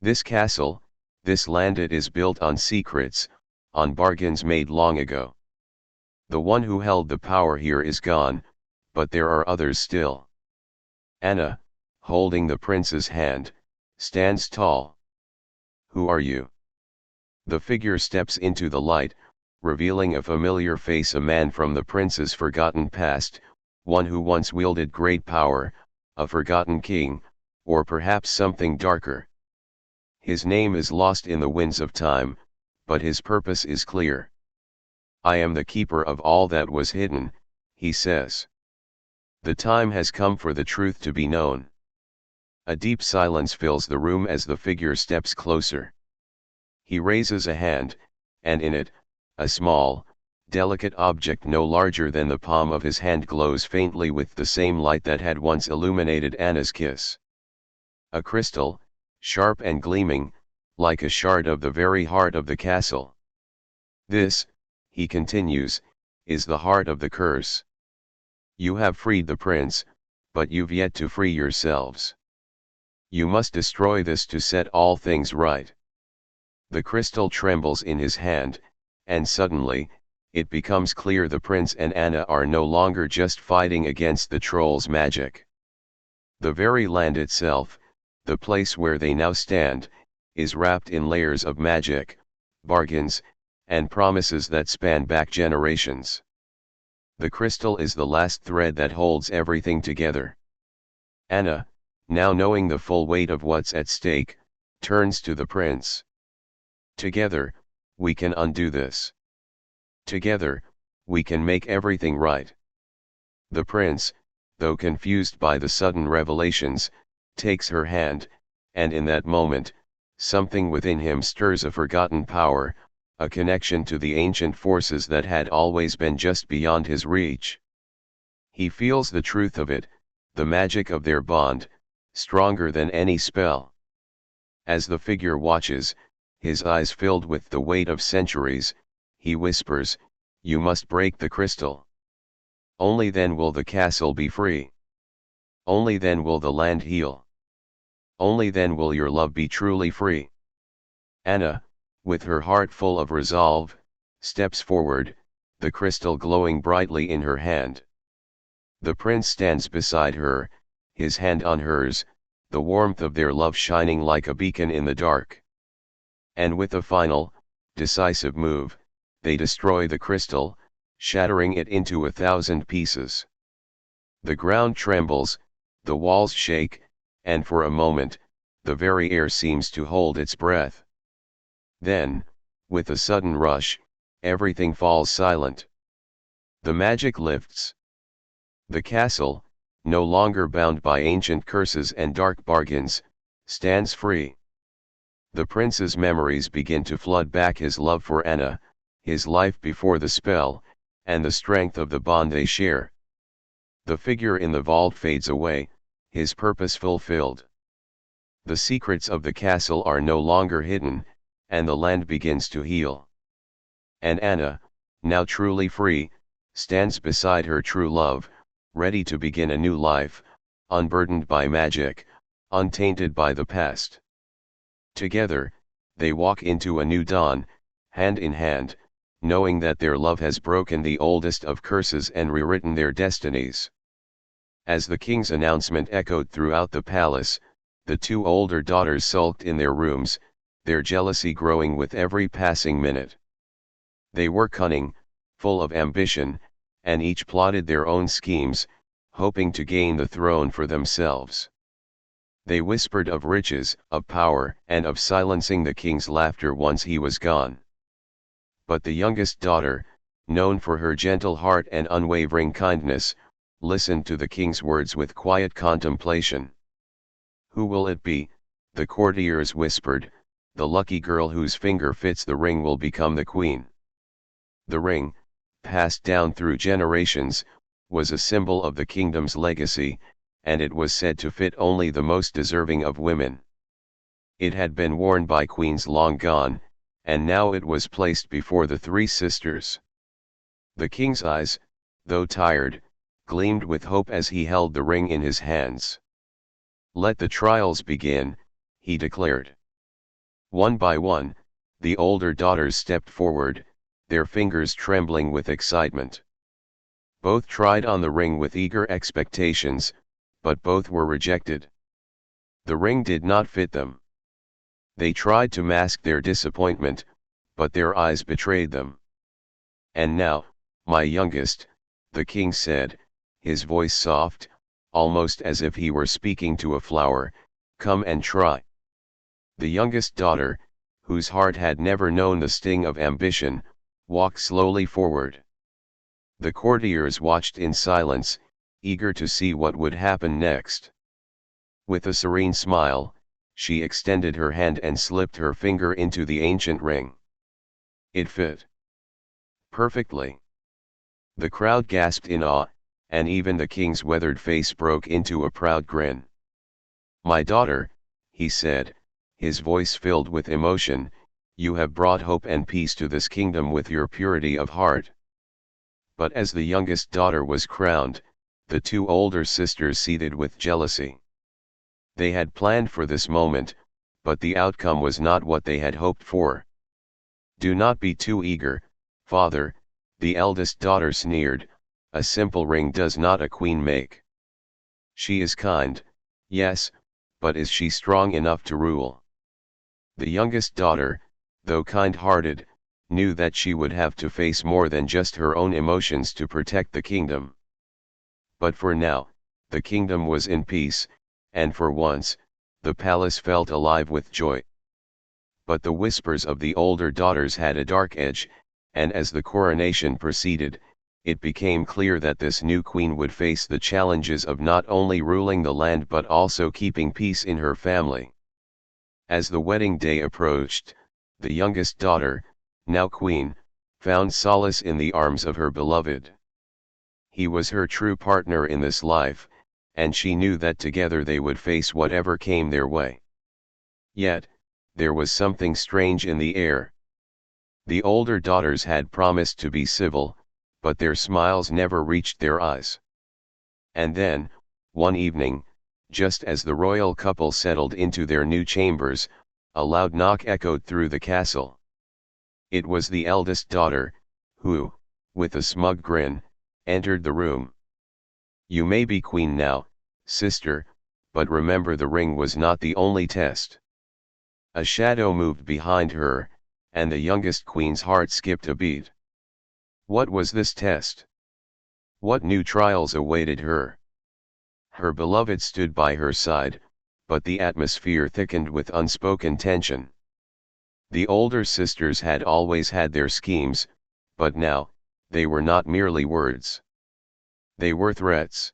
This castle, this land, it is built on secrets, on bargains made long ago. The one who held the power here is gone, but there are others still. Anna, holding the prince's hand, stands tall. Who are you? The figure steps into the light, revealing a familiar face, a man from the prince's forgotten past, one who once wielded great power, a forgotten king, or perhaps something darker. His name is lost in the winds of time, but his purpose is clear. I am the keeper of all that was hidden, he says. The time has come for the truth to be known. A deep silence fills the room as the figure steps closer. He raises a hand, and in it, a small, delicate object no larger than the palm of his hand glows faintly with the same light that had once illuminated Anna's kiss. A crystal, sharp and gleaming, like a shard of the very heart of the castle. This, he continues, is the heart of the curse. You have freed the prince, but you've yet to free yourselves. You must destroy this to set all things right. The crystal trembles in his hand, and suddenly, it becomes clear the prince and Anna are no longer just fighting against the troll's magic. The very land itself, the place where they now stand, is wrapped in layers of magic, bargains, and promises that span back generations. The crystal is the last thread that holds everything together. Anna, now knowing the full weight of what's at stake, turns to the prince. Together, we can undo this. Together, we can make everything right. The prince, though confused by the sudden revelations, takes her hand, and in that moment, something within him stirs, a forgotten power, a connection to the ancient forces that had always been just beyond his reach. He feels the truth of it, the magic of their bond, stronger than any spell. As the figure watches, his eyes filled with the weight of centuries, he whispers, "You must break the crystal. Only then will the castle be free. Only then will the land heal. Only then will your love be truly free." Anna, with her heart full of resolve, steps forward, the crystal glowing brightly in her hand. The prince stands beside her, his hand on hers, the warmth of their love shining like a beacon in the dark. And with a final, decisive move, they destroy the crystal, shattering it into 1,000 pieces. The ground trembles, the walls shake, and for a moment, the very air seems to hold its breath. Then, with a sudden rush, everything falls silent. The magic lifts. The castle, no longer bound by ancient curses and dark bargains, stands free. The prince's memories begin to flood back, his love for Anna, his life before the spell, and the strength of the bond they share. The figure in the vault fades away, his purpose fulfilled. The secrets of the castle are no longer hidden, and the land begins to heal. And Anna, now truly free, stands beside her true love, ready to begin a new life, unburdened by magic, untainted by the past. Together, they walk into a new dawn, hand in hand, knowing that their love has broken the oldest of curses and rewritten their destinies. As the king's announcement echoed throughout the palace, the two older daughters sulked in their rooms, their jealousy growing with every passing minute. They were cunning, full of ambition, and each plotted their own schemes, hoping to gain the throne for themselves. They whispered of riches, of power, and of silencing the king's laughter once he was gone. But the youngest daughter, known for her gentle heart and unwavering kindness, listened to the king's words with quiet contemplation. "Who will it be?" the courtiers whispered. "The lucky girl whose finger fits the ring will become the queen." The ring, passed down through generations, was a symbol of the kingdom's legacy, and it was said to fit only the most deserving of women. It had been worn by queens long gone, and now it was placed before the three sisters. The king's eyes, though tired, gleamed with hope as he held the ring in his hands. "Let the trials begin," he declared. One by one, the older daughters stepped forward, their fingers trembling with excitement. Both tried on the ring with eager expectations, but both were rejected. The ring did not fit them. They tried to mask their disappointment, but their eyes betrayed them. "And now, my youngest," the king said, his voice soft, almost as if he were speaking to a flower, "come and try." The youngest daughter, whose heart had never known the sting of ambition, walked slowly forward. The courtiers watched in silence, eager to see what would happen next. With a serene smile, she extended her hand and slipped her finger into the ancient ring. It fit perfectly. The crowd gasped in awe, and even the king's weathered face broke into a proud grin. "My daughter," he said, his voice filled with emotion, "you have brought hope and peace to this kingdom with your purity of heart." But as the youngest daughter was crowned, the two older sisters seethed with jealousy. They had planned for this moment, but the outcome was not what they had hoped for. "Do not be too eager, father," the eldest daughter sneered, "a simple ring does not a queen make. She is kind, yes, but is she strong enough to rule?" The youngest daughter, though kind-hearted, knew that she would have to face more than just her own emotions to protect the kingdom. But for now, the kingdom was in peace, and for once, the palace felt alive with joy. But the whispers of the older daughters had a dark edge, and as the coronation proceeded, it became clear that this new queen would face the challenges of not only ruling the land but also keeping peace in her family. As the wedding day approached, the youngest daughter, now queen, found solace in the arms of her beloved. He was her true partner in this life, and she knew that together they would face whatever came their way. Yet, there was something strange in the air. The older daughters had promised to be civil, but their smiles never reached their eyes. And then, one evening, just as the royal couple settled into their new chambers, a loud knock echoed through the castle. It was the eldest daughter, who, with a smug grin, entered the room. "You may be queen now, sister, but remember the ring was not the only test." A shadow moved behind her, and the youngest queen's heart skipped a beat. What was this test? What new trials awaited her? Her beloved stood by her side, but the atmosphere thickened with unspoken tension. The older sisters had always had their schemes, but now, they were not merely words. They were threats.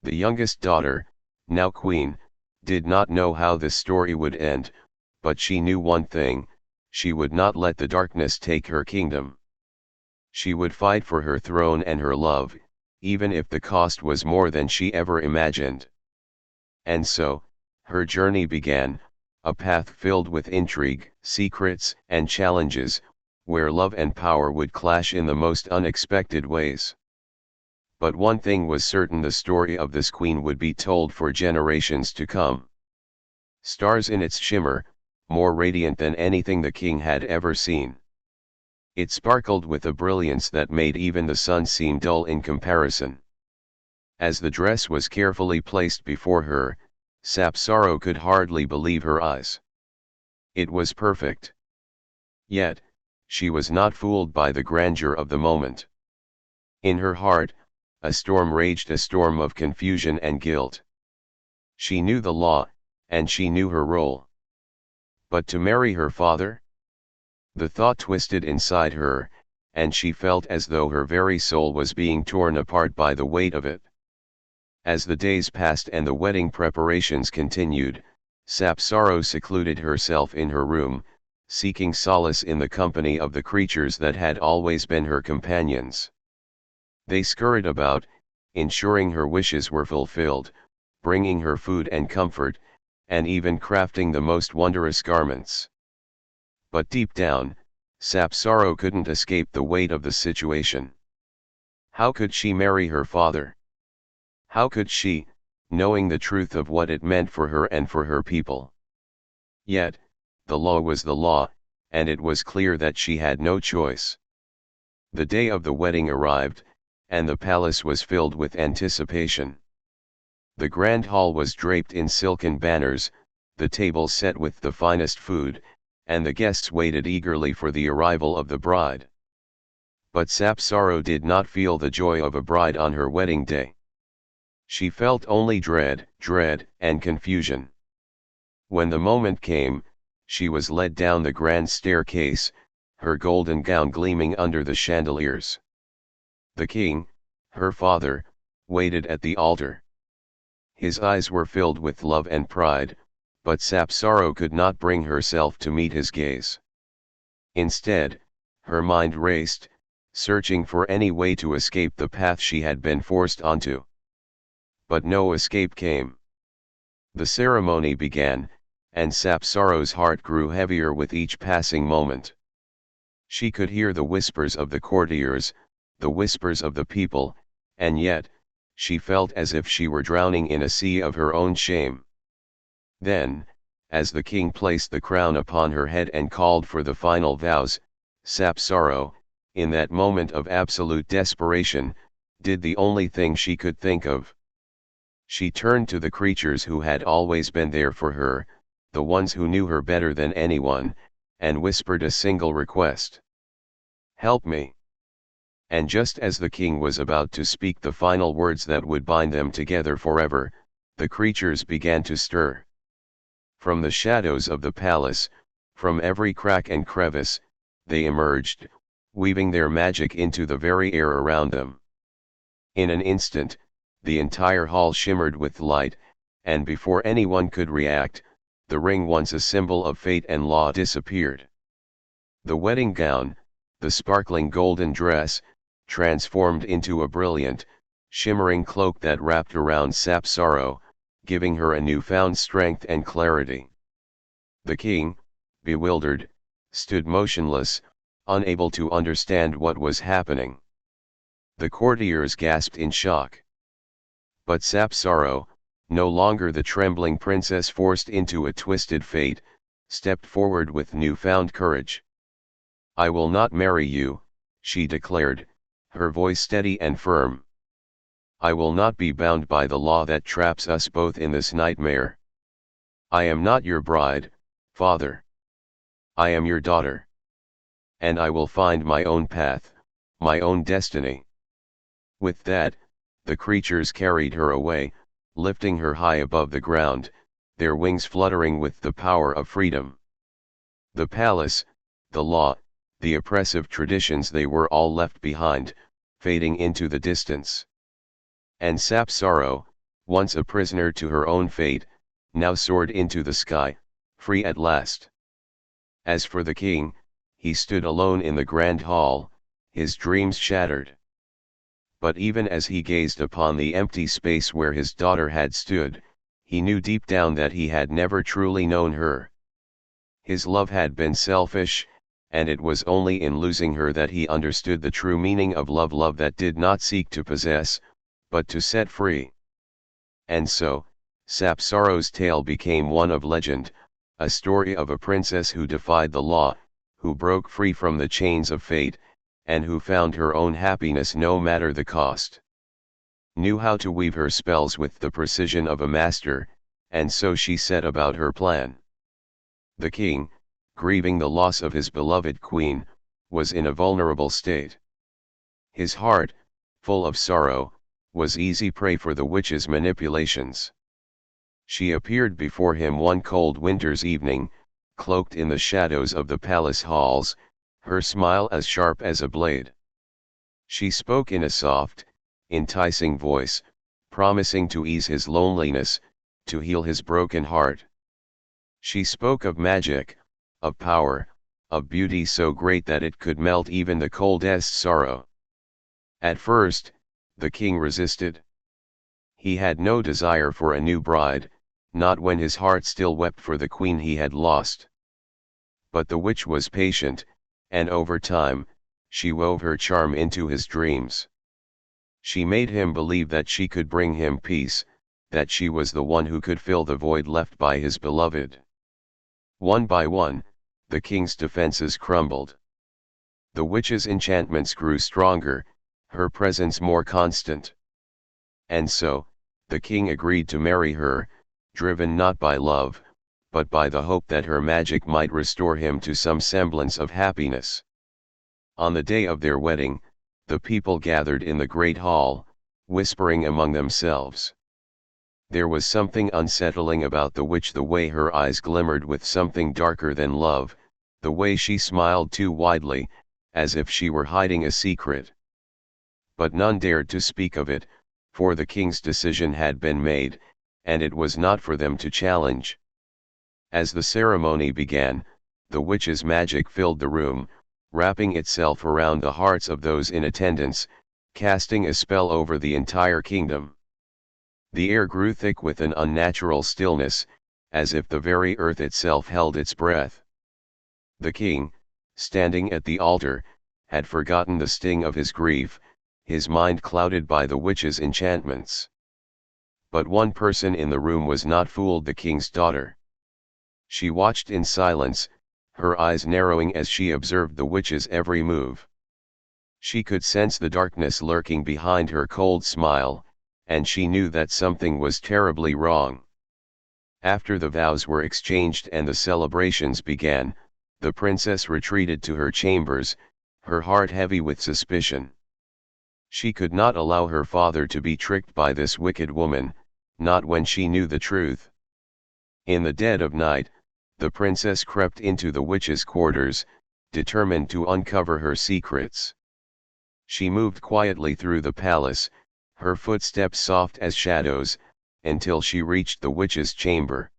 The youngest daughter, now queen, did not know how this story would end, but she knew one thing: she would not let the darkness take her kingdom. She would fight for her throne and her love, even if the cost was more than she ever imagined. And so, her journey began, a path filled with intrigue, secrets, and challenges, where love and power would clash in the most unexpected ways. But one thing was certain: the story of this queen would be told for generations to come. Stars in its shimmer, more radiant than anything the king had ever seen. It sparkled with a brilliance that made even the sun seem dull in comparison. As the dress was carefully placed before her, Sapsaro could hardly believe her eyes. It was perfect. Yet, she was not fooled by the grandeur of the moment. In her heart, a storm raged, a storm of confusion and guilt. She knew the law, and she knew her role. But to marry her father? The thought twisted inside her, and she felt as though her very soul was being torn apart by the weight of it. As the days passed and the wedding preparations continued, Sapsaro secluded herself in her room, seeking solace in the company of the creatures that had always been her companions. They scurried about, ensuring her wishes were fulfilled, bringing her food and comfort, and even crafting the most wondrous garments. But deep down, Sapsaro couldn't escape the weight of the situation. How could she marry her father? How could she, knowing the truth of what it meant for her and for her people. Yet, the law was the law, and it was clear that she had no choice. The day of the wedding arrived, and the palace was filled with anticipation. The grand hall was draped in silken banners, the tables set with the finest food, and the guests waited eagerly for the arrival of the bride. But Sapsaro did not feel the joy of a bride on her wedding day. She felt only dread, and confusion. When the moment came, she was led down the grand staircase, her golden gown gleaming under the chandeliers. The king, her father, waited at the altar. His eyes were filled with love and pride, but Sapsaro could not bring herself to meet his gaze. Instead, her mind raced, searching for any way to escape the path she had been forced onto. But no escape came. The ceremony began, and Sapsaro's heart grew heavier with each passing moment. She could hear the whispers of the courtiers, the whispers of the people, and yet, she felt as if she were drowning in a sea of her own shame. Then, as the king placed the crown upon her head and called for the final vows, Sapsaro, in that moment of absolute desperation, did the only thing she could think of. She turned to the creatures who had always been there for her, the ones who knew her better than anyone, and whispered a single request. "Help me." And just as the king was about to speak the final words that would bind them together forever, the creatures began to stir. From the shadows of the palace, from every crack and crevice, they emerged, weaving their magic into the very air around them. In an instant, the entire hall shimmered with light, and before anyone could react, the ring once a symbol of fate and law disappeared. The wedding gown, the sparkling golden dress, transformed into a brilliant, shimmering cloak that wrapped around Sapsaro, giving her a newfound strength and clarity. The king, bewildered, stood motionless, unable to understand what was happening. The courtiers gasped in shock. But Sapsaro, no longer the trembling princess forced into a twisted fate, stepped forward with newfound courage. "I will not marry you," she declared, her voice steady and firm. "I will not be bound by the law that traps us both in this nightmare. I am not your bride, father. I am your daughter. And I will find my own path, my own destiny." With that, the creatures carried her away, lifting her high above the ground, their wings fluttering with the power of freedom. The palace, the law, the oppressive traditions, they were all left behind, fading into the distance. And Sapsaro, once a prisoner to her own fate, now soared into the sky, free at last. As for the king, he stood alone in the grand hall, his dreams shattered. But even as he gazed upon the empty space where his daughter had stood, he knew deep down that he had never truly known her. His love had been selfish, and it was only in losing her that he understood the true meaning of love that did not seek to possess, but to set free. And so, Sapsaro's tale became one of legend, a story of a princess who defied the law, who broke free from the chains of fate, and who found her own happiness no matter the cost. Knew how to weave her spells with the precision of a master, and so she set about her plan. The king, grieving the loss of his beloved queen, was in a vulnerable state. His heart, full of sorrow, was easy prey for the witch's manipulations. She appeared before him one cold winter's evening, cloaked in the shadows of the palace halls, her smile as sharp as a blade. She spoke in a soft, enticing voice, promising to ease his loneliness, to heal his broken heart. She spoke of magic, of power, of beauty so great that it could melt even the coldest sorrow. At first, the king resisted. He had no desire for a new bride, not when his heart still wept for the queen he had lost. But the witch was patient, and over time, she wove her charm into his dreams. She made him believe that she could bring him peace, that she was the one who could fill the void left by his beloved. One by one, the king's defenses crumbled. The witch's enchantments grew stronger, her presence more constant. And so, the king agreed to marry her, driven not by love, but by the hope that her magic might restore him to some semblance of happiness. On the day of their wedding, the people gathered in the great hall, whispering among themselves. There was something unsettling about the witch, the way her eyes glimmered with something darker than love, the way she smiled too widely, as if she were hiding a secret. But none dared to speak of it, for the king's decision had been made, and it was not for them to challenge. As the ceremony began, the witch's magic filled the room, wrapping itself around the hearts of those in attendance, casting a spell over the entire kingdom. The air grew thick with an unnatural stillness, as if the very earth itself held its breath. The king, standing at the altar, had forgotten the sting of his grief, his mind clouded by the witch's enchantments. But one person in the room was not fooled: the king's daughter. She watched in silence, her eyes narrowing as she observed the witch's every move. She could sense the darkness lurking behind her cold smile, and she knew that something was terribly wrong. After the vows were exchanged and the celebrations began, the princess retreated to her chambers, her heart heavy with suspicion. She could not allow her father to be tricked by this wicked woman, not when she knew the truth. In the dead of night, the princess crept into the witch's quarters, determined to uncover her secrets. She moved quietly through the palace, her footsteps soft as shadows, until she reached the witch's chamber.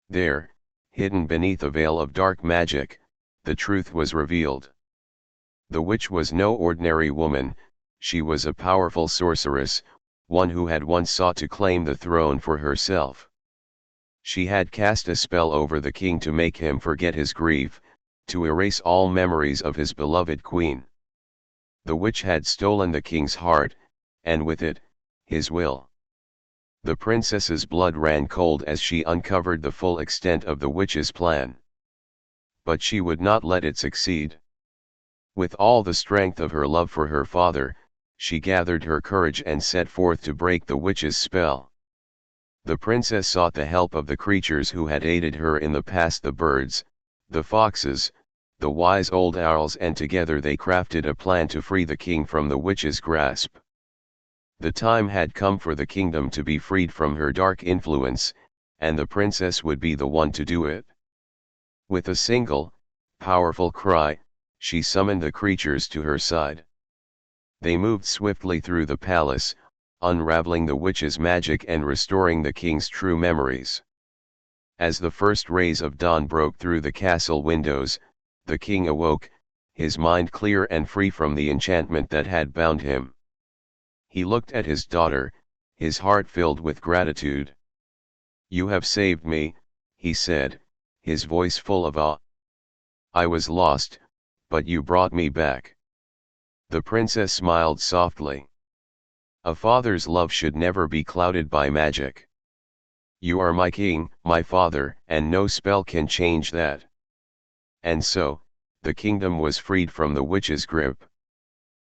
There, hidden beneath a veil of dark magic, the truth was revealed. The witch was no ordinary woman, she was a powerful sorceress, one who had once sought to claim the throne for herself. She had cast a spell over the king to make him forget his grief, to erase all memories of his beloved queen. The witch had stolen the king's heart, and with it, his will. The princess's blood ran cold as she uncovered the full extent of the witch's plan. But she would not let it succeed. With all the strength of her love for her father, she gathered her courage and set forth to break the witch's spell. The princess sought the help of the creatures who had aided her in the past: the birds, the foxes, the wise old owls, and together they crafted a plan to free the king from the witch's grasp. The time had come for the kingdom to be freed from her dark influence, and the princess would be the one to do it. With a single, powerful cry, she summoned the creatures to her side. They moved swiftly through the palace, unraveling the witch's magic and restoring the king's true memories. As the first rays of dawn broke through the castle windows, the king awoke, his mind clear and free from the enchantment that had bound him. He looked at his daughter, his heart filled with gratitude. "You have saved me," he said, his voice full of awe. "I was lost, but you brought me back." The princess smiled softly. "A father's love should never be clouded by magic. You are my king, my father, and no spell can change that." And so, the kingdom was freed from the witch's grip.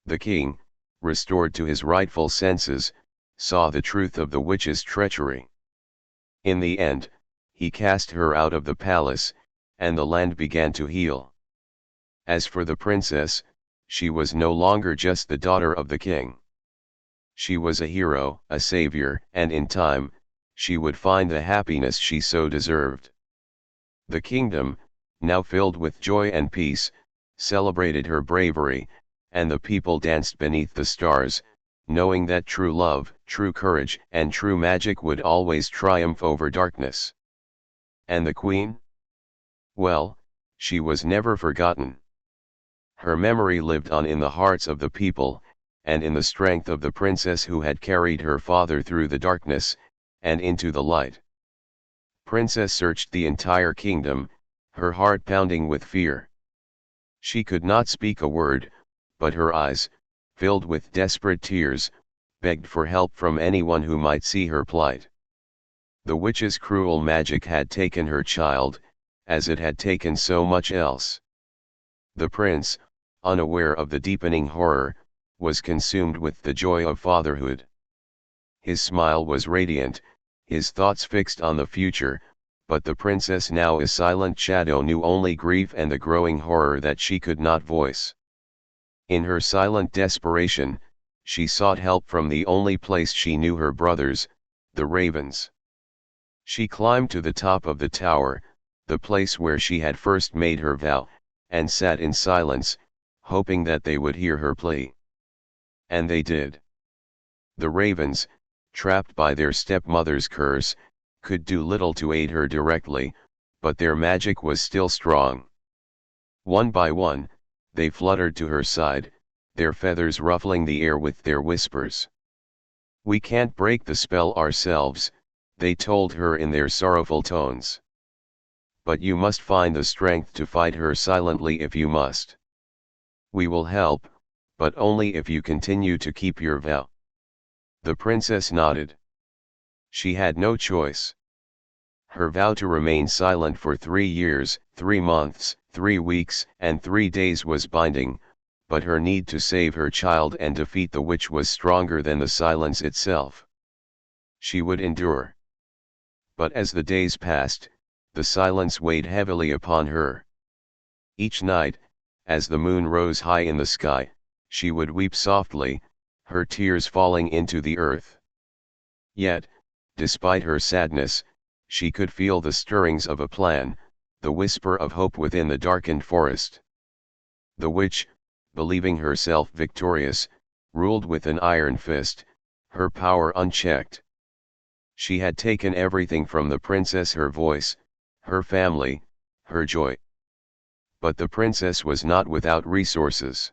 The king, restored to his rightful senses, saw the truth of the witch's treachery. In the end, he cast her out of the palace, and the land began to heal. As for the princess, she was no longer just the daughter of the king. She was a hero, a savior, and in time, she would find the happiness she so deserved. The kingdom, now filled with joy and peace, celebrated her bravery, and the people danced beneath the stars, knowing that true love, true courage, and true magic would always triumph over darkness. And the queen? Well, she was never forgotten. Her memory lived on in the hearts of the people, and in the strength of the princess who had carried her father through the darkness, and into the light. Princess searched the entire kingdom, her heart pounding with fear. She could not speak a word, but her eyes, filled with desperate tears, begged for help from anyone who might see her plight. The witch's cruel magic had taken her child, as it had taken so much else. The prince, unaware of the deepening horror, was consumed with the joy of fatherhood. His smile was radiant, his thoughts fixed on the future, but the princess, now a silent shadow, knew only grief and the growing horror that she could not voice. In her silent desperation, she sought help from the only place she knew: her brothers, the ravens. She climbed to the top of the tower, the place where she had first made her vow, and sat in silence, hoping that they would hear her plea. And they did. The ravens, trapped by their stepmother's curse, could do little to aid her directly, but their magic was still strong. One by one, they fluttered to her side, their feathers ruffling the air with their whispers. "We can't break the spell ourselves," they told her in their sorrowful tones. "But you must find the strength to fight her silently if you must. We will help, but only if you continue to keep your vow." The princess nodded. She had no choice. Her vow to remain silent for 3 years, 3 months, 3 weeks, and 3 days was binding, but her need to save her child and defeat the witch was stronger than the silence itself. She would endure. But as the days passed, the silence weighed heavily upon her. Each night, as the moon rose high in the sky, she would weep softly, her tears falling into the earth. Yet, despite her sadness, she could feel the stirrings of a plan, the whisper of hope within the darkened forest. The witch, believing herself victorious, ruled with an iron fist, her power unchecked. She had taken everything from the princess: her voice, her family, her joy. But the princess was not without resources.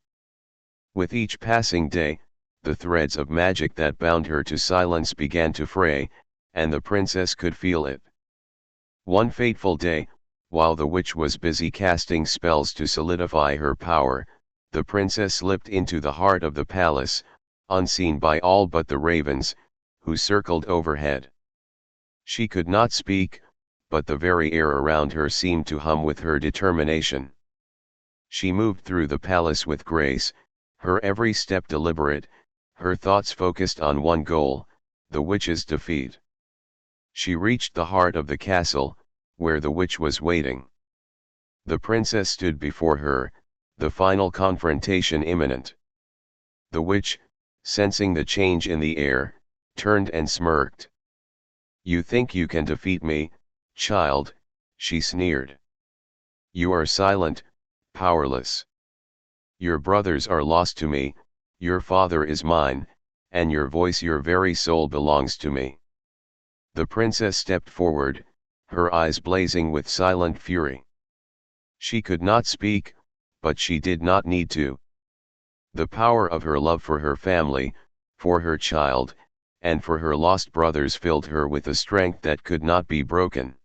With each passing day, the threads of magic that bound her to silence began to fray, and the princess could feel it. One fateful day, while the witch was busy casting spells to solidify her power, the princess slipped into the heart of the palace, unseen by all but the ravens, who circled overhead. She could not speak, but the very air around her seemed to hum with her determination. She moved through the palace with grace, her every step deliberate, her thoughts focused on one goal: the witch's defeat. She reached the heart of the castle, where the witch was waiting. The princess stood before her, the final confrontation imminent. The witch, sensing the change in the air, turned and smirked. "You think you can defeat me, child," she sneered. "You are silent, powerless. Your brothers are lost to me, your father is mine, and your voice, your very soul, belongs to me." The princess stepped forward, her eyes blazing with silent fury. She could not speak, but she did not need to. The power of her love for her family, for her child, and for her lost brothers filled her with a strength that could not be broken.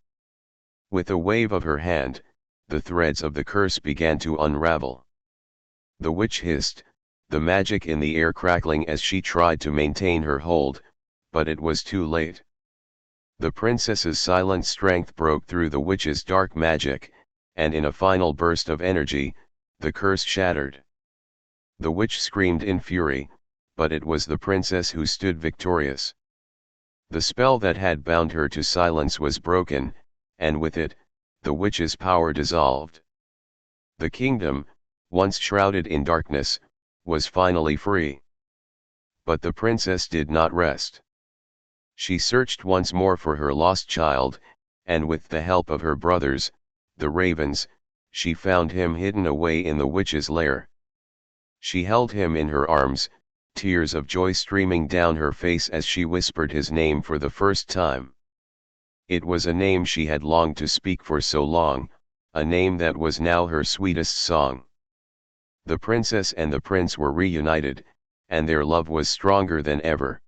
With a wave of her hand, the threads of the curse began to unravel. The witch hissed, the magic in the air crackling as she tried to maintain her hold, but it was too late. The princess's silent strength broke through the witch's dark magic, and in a final burst of energy, the curse shattered. The witch screamed in fury, but it was the princess who stood victorious. The spell that had bound her to silence was broken, and with it, the witch's power dissolved. The kingdom, once shrouded in darkness, was finally free. But the princess did not rest. She searched once more for her lost child, and with the help of her brothers, the ravens, she found him hidden away in the witch's lair. She held him in her arms, tears of joy streaming down her face as she whispered his name for the first time. It was a name she had longed to speak for so long, a name that was now her sweetest song. The princess and the prince were reunited, and their love was stronger than ever.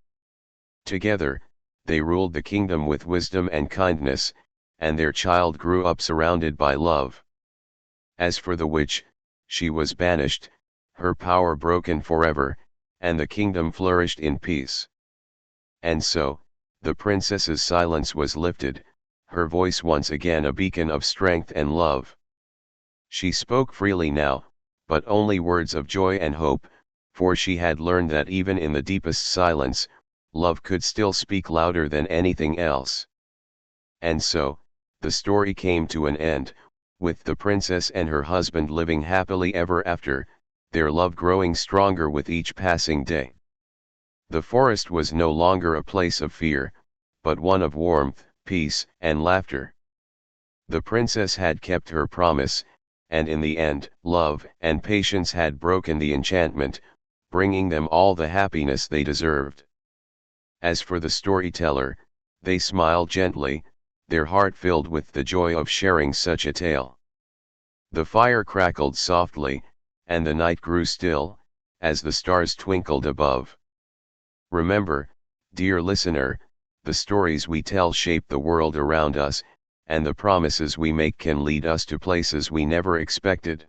Together, they ruled the kingdom with wisdom and kindness, and their child grew up surrounded by love. As for the witch, she was banished, her power broken forever, and the kingdom flourished in peace. And so, the princess's silence was lifted, her voice once again a beacon of strength and love. She spoke freely now, but only words of joy and hope, for she had learned that even in the deepest silence, love could still speak louder than anything else. And so, the story came to an end, with the princess and her husband living happily ever after, their love growing stronger with each passing day. The forest was no longer a place of fear, but one of warmth, peace, and laughter. The princess had kept her promise, and in the end, love and patience had broken the enchantment, bringing them all the happiness they deserved. As for the storyteller, they smiled gently, their heart filled with the joy of sharing such a tale. The fire crackled softly, and the night grew still, as the stars twinkled above. Remember, dear listener, the stories we tell shape the world around us, and the promises we make can lead us to places we never expected.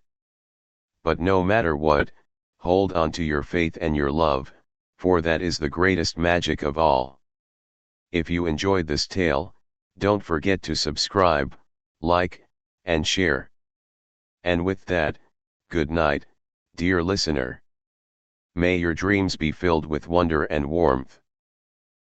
But no matter what, hold on to your faith and your love, for that is the greatest magic of all. If you enjoyed this tale, don't forget to subscribe, like, and share. And with that, good night, dear listener. May your dreams be filled with wonder and warmth.